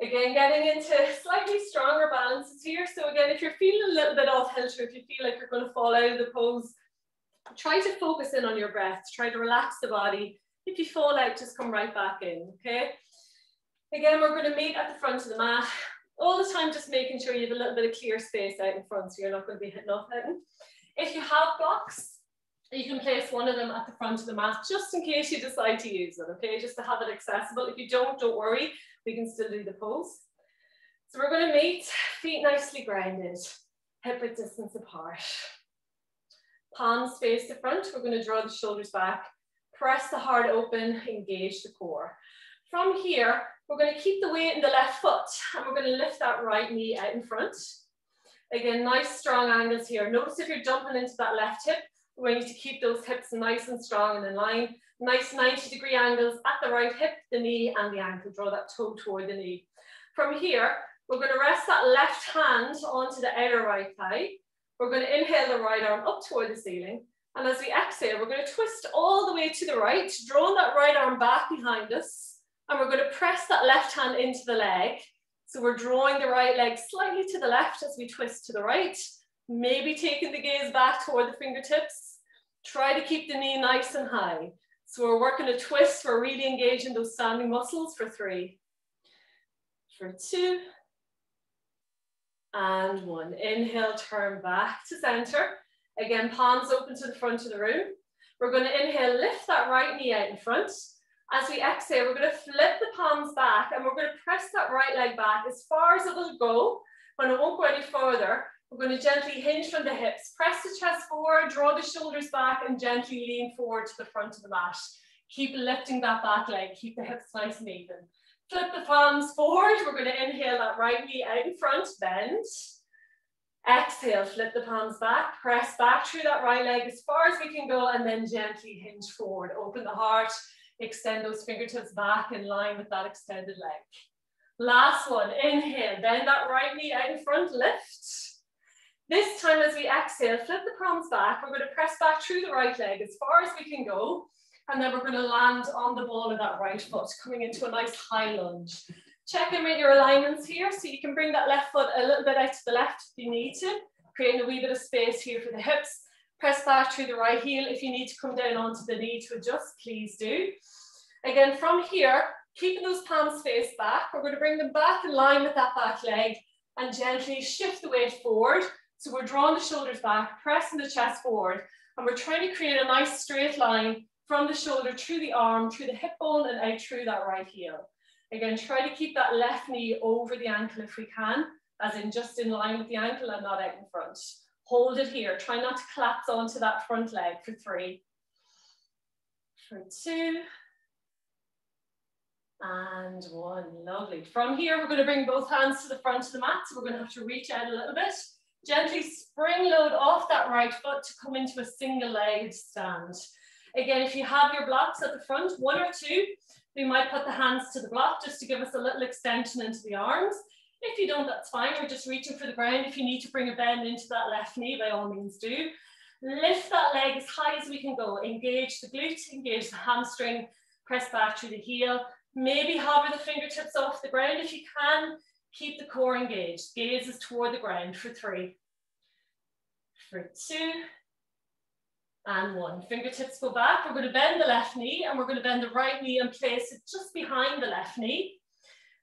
Again, getting into slightly stronger balances here. So again, if you're feeling a little bit off kilter, if you feel like you're going to fall out of the pose, try to focus in on your breath. Try to relax the body. If you fall out, just come right back in, okay? Again, we're going to meet at the front of the mat. All the time, just making sure you have a little bit of clear space out in front so you're not going to be hitting off out. If you have blocks, you can place one of them at the front of the mat just in case you decide to use it, okay? Just to have it accessible. If you don't worry, we can still do the pose. So we're going to meet, feet nicely grounded, hip width distance apart. Palms face the front. We're going to draw the shoulders back, press the heart open, engage the core. From here, we're going to keep the weight in the left foot and we're going to lift that right knee out in front. Again, nice strong angles here. Notice if you're jumping into that left hip, we need to keep those hips nice and strong and in line. Nice 90-degree angles at the right hip, the knee and the ankle. Draw that toe toward the knee. From here, we're going to rest that left hand onto the outer right thigh. We're going to inhale the right arm up toward the ceiling. And as we exhale, we're going to twist all the way to the right, drawing that right arm back behind us. And we're going to press that left hand into the leg. So we're drawing the right leg slightly to the left as we twist to the right. Maybe taking the gaze back toward the fingertips. Try to keep the knee nice and high. So we're working a twist. We're really engaging those standing muscles for 3, for 2, And one. Inhale, turn back to center. Again, palms open to the front of the room. We're going to inhale, lift that right knee out in front. As we exhale, we're going to flip the palms back and we're going to press that right leg back as far as it will go. When it won't go any further, we're going to gently hinge from the hips, press the chest forward, draw the shoulders back and gently lean forward to the front of the mat. Keep lifting that back leg, keep the hips nice and even. Flip the palms forward. We're going to inhale that right knee out in front, bend. Exhale, flip the palms back, press back through that right leg as far as we can go and then gently hinge forward. Open the heart, extend those fingertips back in line with that extended leg. Last one, inhale, bend that right knee out in front, lift. This time as we exhale, flip the palms back. We're going to press back through the right leg as far as we can go. And then we're going to land on the ball of that right foot, coming into a nice high lunge. Check in with your alignments here, so you can bring that left foot a little bit out to the left if you need to, creating a wee bit of space here for the hips. Press back through the right heel. If you need to come down onto the knee to adjust, please do. Again, from here, keeping those palms face back, we're going to bring them back in line with that back leg and gently shift the weight forward. So we're drawing the shoulders back, pressing the chest forward, and we're trying to create a nice straight line from the shoulder through the arm, through the hip bone and out through that right heel. Again, try to keep that left knee over the ankle if we can, as in just in line with the ankle and not out in front. Hold it here. Try not to collapse onto that front leg for 3, for 2, and 1. Lovely. From here, we're going to bring both hands to the front of the mat. So we're going to have to reach out a little bit. Gently spring load off that right foot to come into a single-legged stand. Again, if you have your blocks at the front, 1 or 2, we might put the hands to the block just to give us a little extension into the arms. If you don't, that's fine. We're just reaching for the ground. If you need to bring a bend into that left knee, by all means do. Lift that leg as high as we can go. Engage the glute, engage the hamstring, press back through the heel. Maybe hover the fingertips off the ground if you can. Keep the core engaged. Gaze is toward the ground for 3, for 2, and 1. Fingertips go back. We're going to bend the left knee and we're going to bend the right knee and place it just behind the left knee.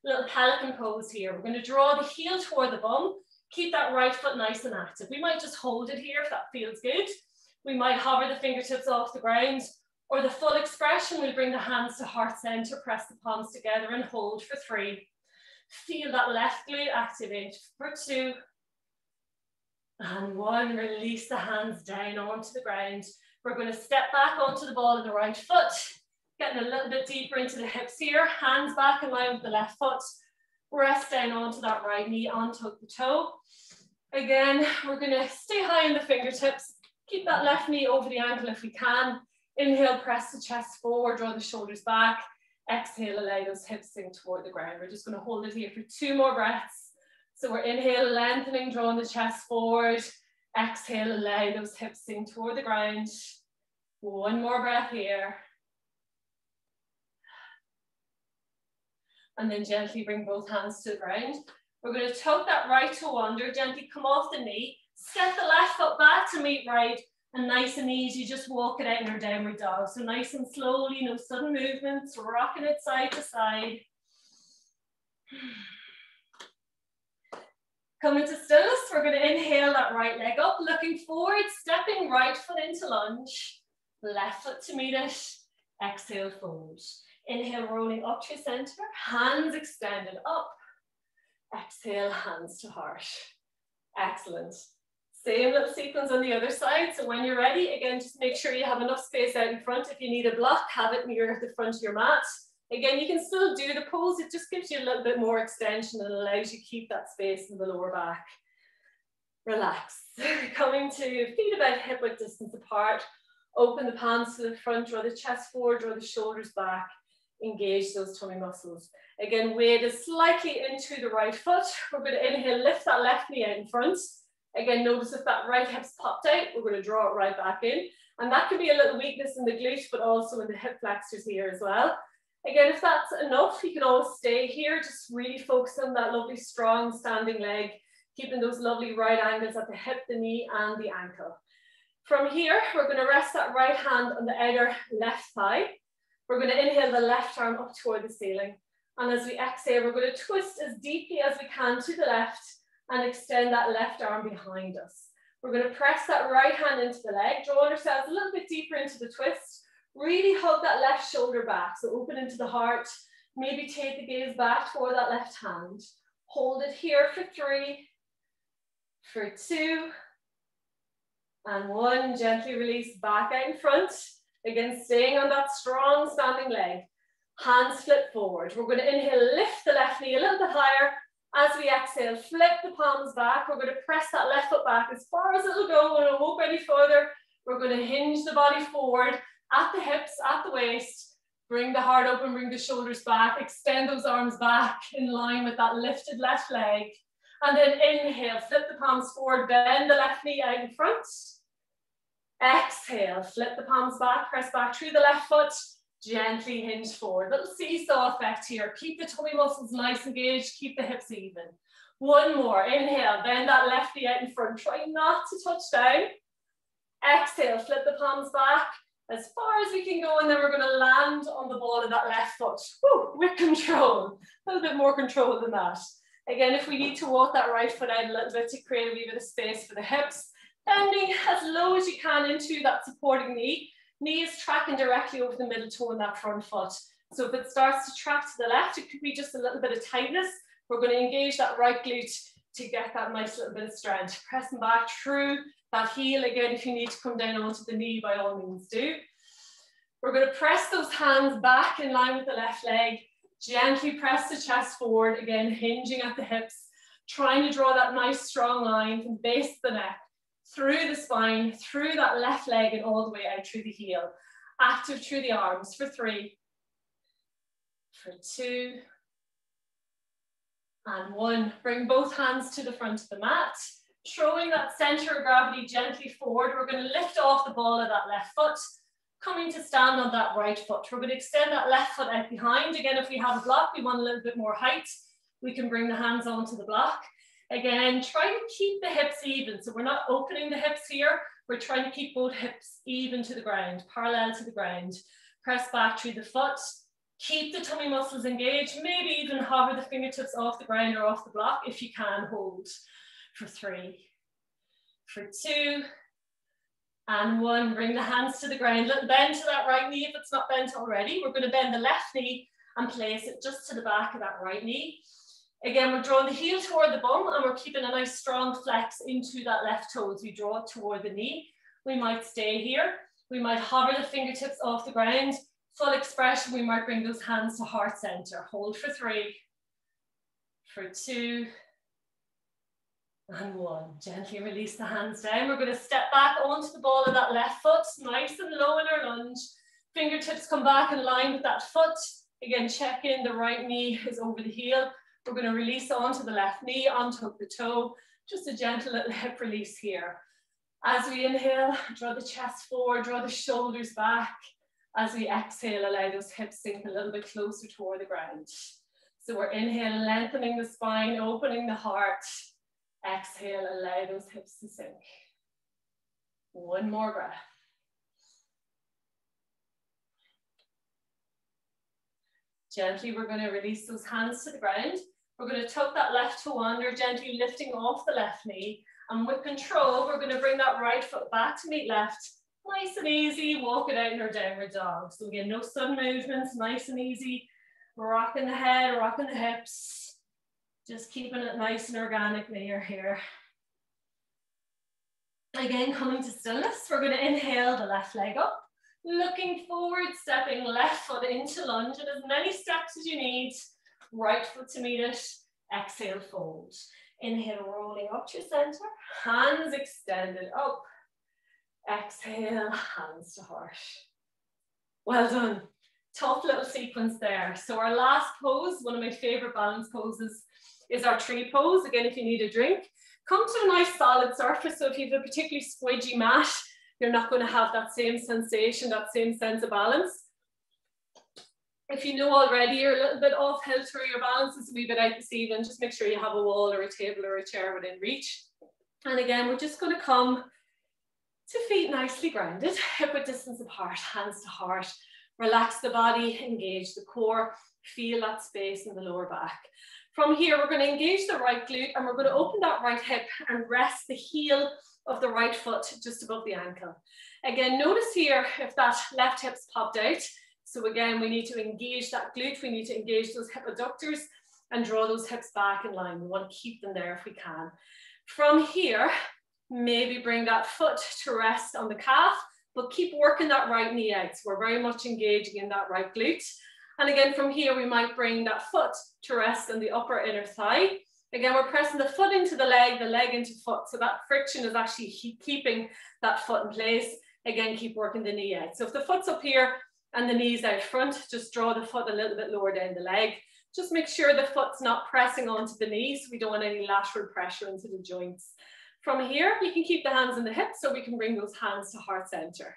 Little pelican pose here. We're going to draw the heel toward the bum. Keep that right foot nice and active. We might just hold it here if that feels good. We might hover the fingertips off the ground, or the full expression, we'll bring the hands to heart center, press the palms together and hold for 3. Feel that left glute activate for 2. And 1, release the hands down onto the ground. We're going to step back onto the ball of the right foot, getting a little bit deeper into the hips here, hands back in line with the left foot. Rest down onto that right knee, onto the toe. Again, we're going to stay high in the fingertips, keep that left knee over the ankle if we can. Inhale, press the chest forward, draw the shoulders back. Exhale, allow those hips sink toward the ground. We're just going to hold it here for 2 more breaths. So we're inhale, lengthening, drawing the chest forward. Exhale, allow those hips sink toward the ground. 1 more breath here. And then gently bring both hands to the ground. We're going to tuck that right toe under, gently come off the knee. Step the left foot back to meet right. And nice and easy, just walk it out in our downward dog. So nice and slowly, no sudden movements, rocking it side to side. Coming to stillness, we're going to inhale that right leg up, looking forward, stepping right foot into lunge, left foot to meet it, exhale, fold. Inhale, rolling up to center, hands extended up. Exhale, hands to heart. Excellent. Same little sequence on the other side. So when you're ready, again, just make sure you have enough space out in front. If you need a block, have it near the front of your mat. Again, you can still do the pose. It just gives you a little bit more extension and allows you to keep that space in the lower back. Relax. Coming to feet about hip width distance apart. Open the palms to the front, draw the chest forward, draw the shoulders back. Engage those tummy muscles. Again, weight is slightly into the right foot. We're going to inhale, lift that left knee out in front. Again, notice if that right hip's popped out, we're going to draw it right back in. And that can be a little weakness in the glute, but also in the hip flexors here as well. Again, if that's enough, you can always stay here. Just really focus on that lovely, strong standing leg, keeping those lovely right angles at the hip, the knee, and the ankle. From here, we're going to rest that right hand on the outer left thigh. We're going to inhale the left arm up toward the ceiling. And as we exhale, we're going to twist as deeply as we can to the left and extend that left arm behind us. We're going to press that right hand into the leg, draw ourselves a little bit deeper into the twist. Really hug that left shoulder back, so open into the heart. Maybe take the gaze back toward that left hand. Hold it here for 3, for 2, and 1. Gently release back out in front. Again, staying on that strong standing leg. Hands flip forward. We're going to inhale, lift the left knee a little bit higher. As we exhale, flip the palms back. We're going to press that left foot back as far as it'll go. We won't move any further. We're going to hinge the body forward at the hips, at the waist. Bring the heart open, bring the shoulders back. Extend those arms back in line with that lifted left leg. And then inhale, flip the palms forward, bend the left knee out in front. Exhale, flip the palms back, press back through the left foot. Gently hinge forward. Little seesaw effect here. Keep the tummy muscles nice and engaged. Keep the hips even. 1 more. Inhale. Bend that left knee out in front. Try not to touch down. Exhale. Flip the palms back as far as we can go. And then we're going to land on the ball of that left foot. Woo, with control. A little bit more control than that. Again, if we need to walk that right foot out a little bit to create a wee bit of space for the hips. Bending as low as you can into that supporting knee. Knee is tracking directly over the middle toe in that front foot. So if it starts to track to the left, it could be just a little bit of tightness. We're going to engage that right glute to get that nice little bit of strength. Pressing back through that heel. Again, if you need to come down onto the knee, by all means do. We're going to press those hands back in line with the left leg. Gently press the chest forward. Again, hinging at the hips. Trying to draw that nice strong line from the base of the neck. Through the spine, through that left leg and all the way out through the heel. Active through the arms for 3, for 2, and 1. Bring both hands to the front of the mat. Throwing that center of gravity gently forward. We're going to lift off the ball of that left foot. Coming to stand on that right foot. We're going to extend that left foot out behind. Again, if we have a block, we want a little bit more height. We can bring the hands onto the block. Again, try to keep the hips even. So we're not opening the hips here. We're trying to keep both hips even to the ground, parallel to the ground. Press back through the foot. Keep the tummy muscles engaged. Maybe even hover the fingertips off the ground or off the block if you can. Hold for 3, for 2, and 1. Bring the hands to the ground. Little bend to that right knee if it's not bent already. We're going to bend the left knee and place it just to the back of that right knee. Again, we're drawing the heel toward the bum and we're keeping a nice strong flex into that left toe as we draw it toward the knee. We might stay here. We might hover the fingertips off the ground. Full expression, we might bring those hands to heart center. Hold for 3, for 2, and 1. Gently release the hands down. We're going to step back onto the ball of that left foot, nice and low in our lunge. Fingertips come back in line with that foot. Again, check in, the right knee is over the heel. We're going to release onto the left knee, onto the toe. Just a gentle little hip release here. As we inhale, draw the chest forward, draw the shoulders back. As we exhale, allow those hips sink a little bit closer toward the ground. So we're inhaling, lengthening the spine, opening the heart. Exhale, allow those hips to sink. 1 more breath. Gently, we're going to release those hands to the ground. We're going to tuck that left toe under, gently lifting off the left knee. And with control, we're going to bring that right foot back to meet left. Nice and easy, walk it out in our downward dog. So again, no sudden movements, nice and easy. Rocking the head, rocking the hips. Just keeping it nice and organic there here. Again, coming to stillness, we're going to inhale the left leg up. Looking forward, stepping left foot into lunge, and as many steps as you need. Right foot to meet it. Exhale, fold. Inhale, rolling up to your center. Hands extended up. Exhale, hands to heart. Well done. Tough little sequence there. So our last pose, one of my favorite balance poses, is our tree pose. Again, if you need a drink, come to a nice solid surface. So if you have a particularly squidgy mat, you're not going to have that same sensation, that same sense of balance. If you know already you're a little bit off kilter, your balance is a wee bit out this evening, just make sure you have a wall or a table or a chair within reach. And again, we're just going to come to feet nicely grounded, hip width distance apart, hands to heart. Relax the body, engage the core, feel that space in the lower back. From here, we're going to engage the right glute and we're going to open that right hip and rest the heel of the right foot just above the ankle. Again, notice here if that left hip's popped out. So again, we need to engage that glute. We need to engage those hip adductors and draw those hips back in line. We want to keep them there if we can. From here, maybe bring that foot to rest on the calf, but keep working that right knee out. So we're very much engaging in that right glute. And again, from here, we might bring that foot to rest on the upper inner thigh. Again, we're pressing the foot into the leg into foot. So that friction is actually keeping that foot in place. Again, keep working the knee out. So if the foot's up here and the knee's out front, just draw the foot a little bit lower down the leg. Just make sure the foot's not pressing onto the knees. We don't want any lateral pressure into the joints. From here, you can keep the hands in the hips so we can bring those hands to heart center.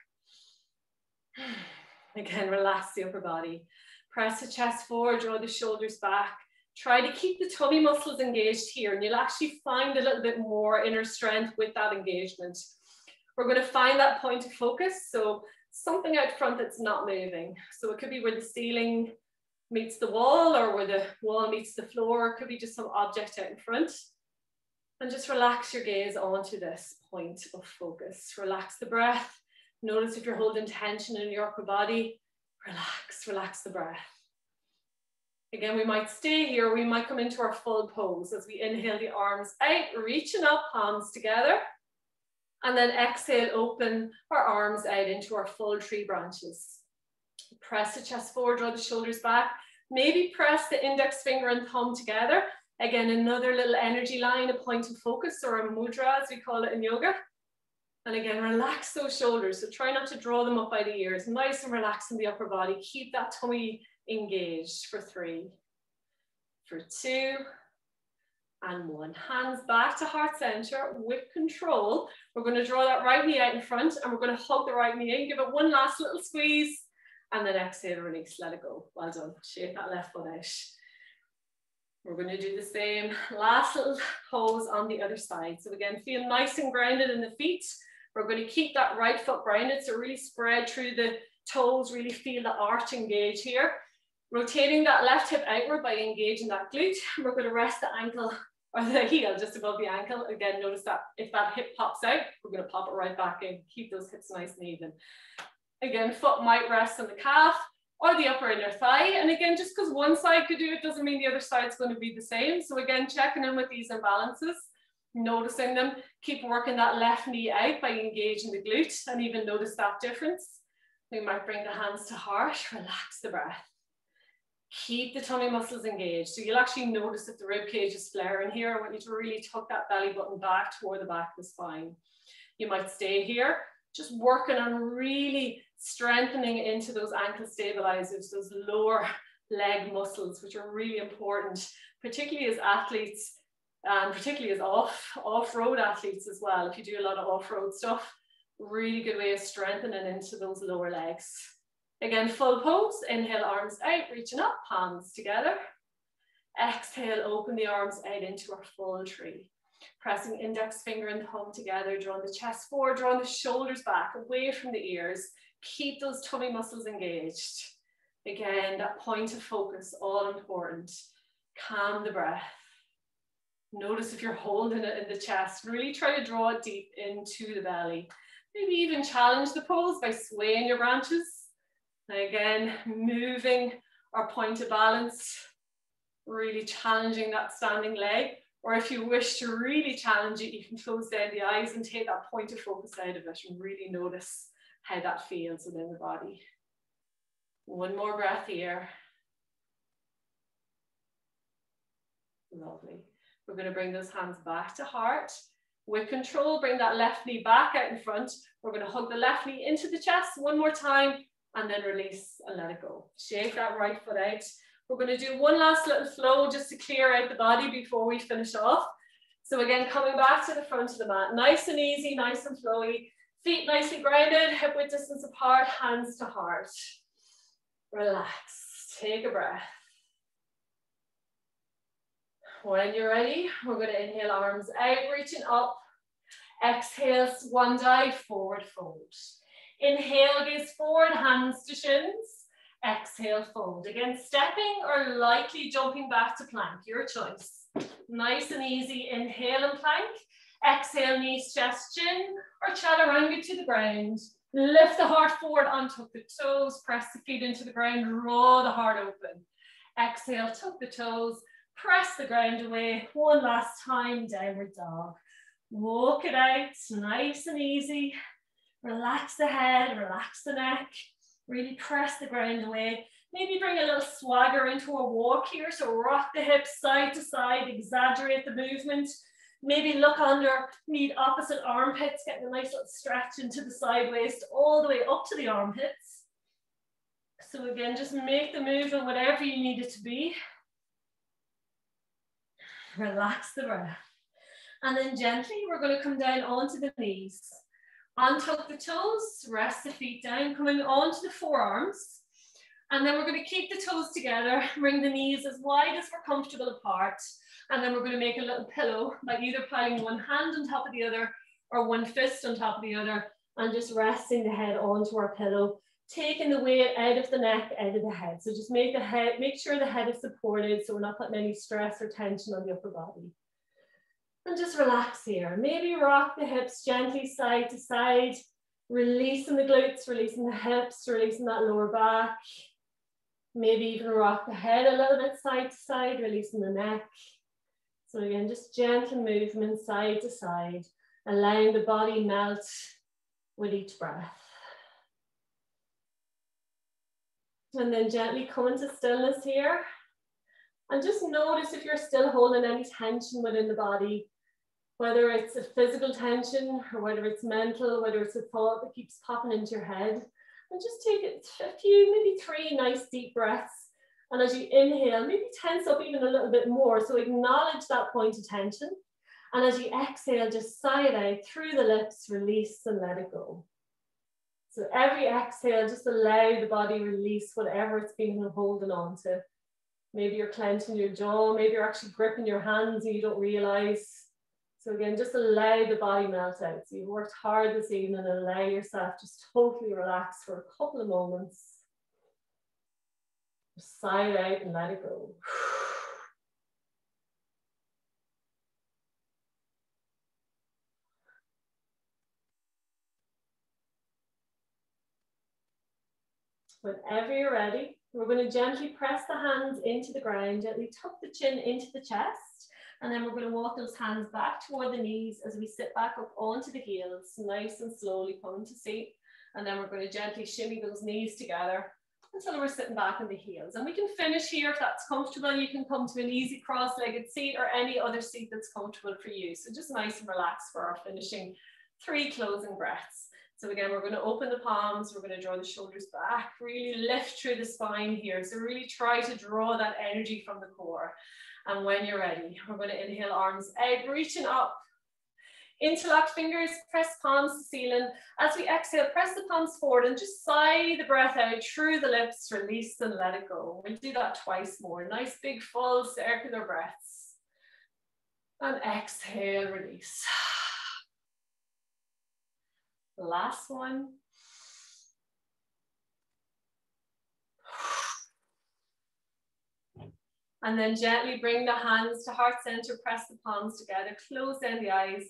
Again, relax the upper body. Press the chest forward, draw the shoulders back. Try to keep the tummy muscles engaged here, and you'll actually find a little bit more inner strength with that engagement. We're going to find that point of focus, so something out front that's not moving. So it could be where the ceiling meets the wall or where the wall meets the floor. It could be just some object out in front. And just relax your gaze onto this point of focus. Relax the breath. Notice if you're holding tension in your upper body. Relax the breath. Again, we might stay here. We might come into our full pose as we inhale the arms out, reaching up, palms together. And then exhale, open our arms out into our full tree branches. Press the chest forward, draw the shoulders back. Maybe press the index finger and thumb together. Again, another little energy line, a point of focus, or a mudra as we call it in yoga. And again, relax those shoulders. So try not to draw them up by the ears. Nice and relaxed in the upper body. Keep that tummy engaged for 3, for 2, and 1. Hands back to heart center with control. We're going to draw that right knee out in front and we're going to hug the right knee in. Give it one last little squeeze and then exhale, release, let it go. Well done. Shake that left foot out. We're going to do the same last little pose on the other side. So again, feel nice and grounded in the feet. We're going to keep that right foot grounded, so really spread through the toes, really feel the arch engage here. Rotating that left hip outward by engaging that glute. We're going to rest the ankle or the heel just above the ankle. Again, notice that if that hip pops out, we're going to pop it right back in. Keep those hips nice and even. Again, foot might rest on the calf or the upper inner thigh. And again, just because one side could do it doesn't mean the other side's going to be the same. So again, checking in with these imbalances, noticing them, keep working that left knee out by engaging the glute and even notice that difference. We might bring the hands to heart, relax the breath. Keep the tummy muscles engaged. So you'll actually notice if the rib cage is flaring here. I want you to really tuck that belly button back toward the back of the spine. You might stay here, just working on really strengthening into those ankle stabilizers, those lower leg muscles, which are really important, particularly as athletes, and particularly as off-road athletes as well. If you do a lot of off-road stuff, really good way of strengthening into those lower legs. Again, full pose, inhale, arms out, reaching up, palms together. Exhale, open the arms out into our full tree. Pressing index finger and thumb together, drawing the chest forward, drawing the shoulders back, away from the ears. Keep those tummy muscles engaged. Again, that point of focus, all important. Calm the breath. Notice if you're holding it in the chest. Really try to draw it deep into the belly. Maybe even challenge the pose by swaying your branches. Again, moving our point of balance, really challenging that standing leg. Or if you wish to really challenge it, you can close down the eyes and take that point of focus out of it and really notice how that feels within the body. One more breath here. Lovely. We're going to bring those hands back to heart. With control, bring that left knee back out in front. We're going to hug the left knee into the chest one more time and then release and let it go. Shake that right foot out. We're going to do one last little flow just to clear out the body before we finish off. So again, coming back to the front of the mat, nice and easy, nice and flowy. Feet nicely grounded, hip width distance apart, hands to heart. Relax, take a breath. When you're ready, we're going to inhale, arms out, reaching up. Exhale, swan dive, forward fold. Inhale, gaze forward, hands to shins. Exhale, fold. Again, stepping or lightly jumping back to plank, your choice. Nice and easy, inhale and plank. Exhale, knees, chest, chin, or chaturanga to the ground. Lift the heart forward, untuck the toes, press the feet into the ground, draw the heart open. Exhale, tuck the toes, press the ground away. One last time, downward dog. Walk it out, nice and easy. Relax the head, relax the neck. Really press the ground away. Maybe bring a little swagger into a walk here. So rock the hips side to side, exaggerate the movement. Maybe look under, meet opposite armpits, getting a nice little stretch into the side waist, all the way up to the armpits. So again, just make the movement whatever you need it to be. Relax the breath. And then gently, we're going to come down onto the knees. Untuck the toes, rest the feet down, coming onto the forearms. And then we're going to keep the toes together, bring the knees as wide as we're comfortable apart. And then we're going to make a little pillow by either piling one hand on top of the other or one fist on top of the other and just resting the head onto our pillow, taking the weight out of the neck, out of the head. So just make sure the head is supported so we're not putting any stress or tension on the upper body. And just relax here. Maybe rock the hips gently side to side, releasing the glutes, releasing the hips, releasing that lower back. Maybe even rock the head a little bit side to side, releasing the neck. So again, just gentle movement side to side, allowing the body melt with each breath. And then gently come into stillness here. And just notice if you're still holding any tension within the body, whether it's a physical tension or whether it's mental, whether it's a thought that keeps popping into your head. And just take a few, maybe 3 nice deep breaths. And as you inhale, maybe tense up even a little bit more. So acknowledge that point of tension. And as you exhale, just sigh it out through the lips, release and let it go. So every exhale, just allow the body release whatever it's been holding on to. Maybe you're clenching your jaw, maybe you're actually gripping your hands and you don't realize. So again, just allow the body melt out. So you've worked hard this evening and allow yourself just totally relax for a couple of moments. Just sigh it out and let it go. Whenever you're ready, we're going to gently press the hands into the ground, gently tuck the chin into the chest, and then we're going to walk those hands back toward the knees as we sit back up onto the heels, nice and slowly coming to seat. And then we're going to gently shimmy those knees together until we're sitting back on the heels. And we can finish here if that's comfortable. You can come to an easy cross-legged seat or any other seat that's comfortable for you. So just nice and relaxed for our finishing 3 closing breaths. So again, we're going to open the palms, we're going to draw the shoulders back, really lift through the spine here. So really try to draw that energy from the core. And when you're ready, we're going to inhale, arms out, reaching up. Interlock fingers, press palms to ceiling. As we exhale, press the palms forward and just sigh the breath out through the lips, release and let it go. We'll do that twice more. Nice big full circular breaths. And exhale, release. Last one. And then gently bring the hands to heart center, press the palms together, close down the eyes,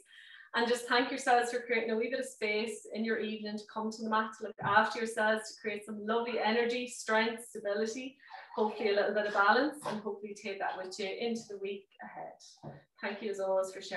and just thank yourselves for creating a wee bit of space in your evening to come to the mat, to look after yourselves, to create some lovely energy, strength, stability, hopefully a little bit of balance, and hopefully take that with you into the week ahead. Thank you as always for sharing.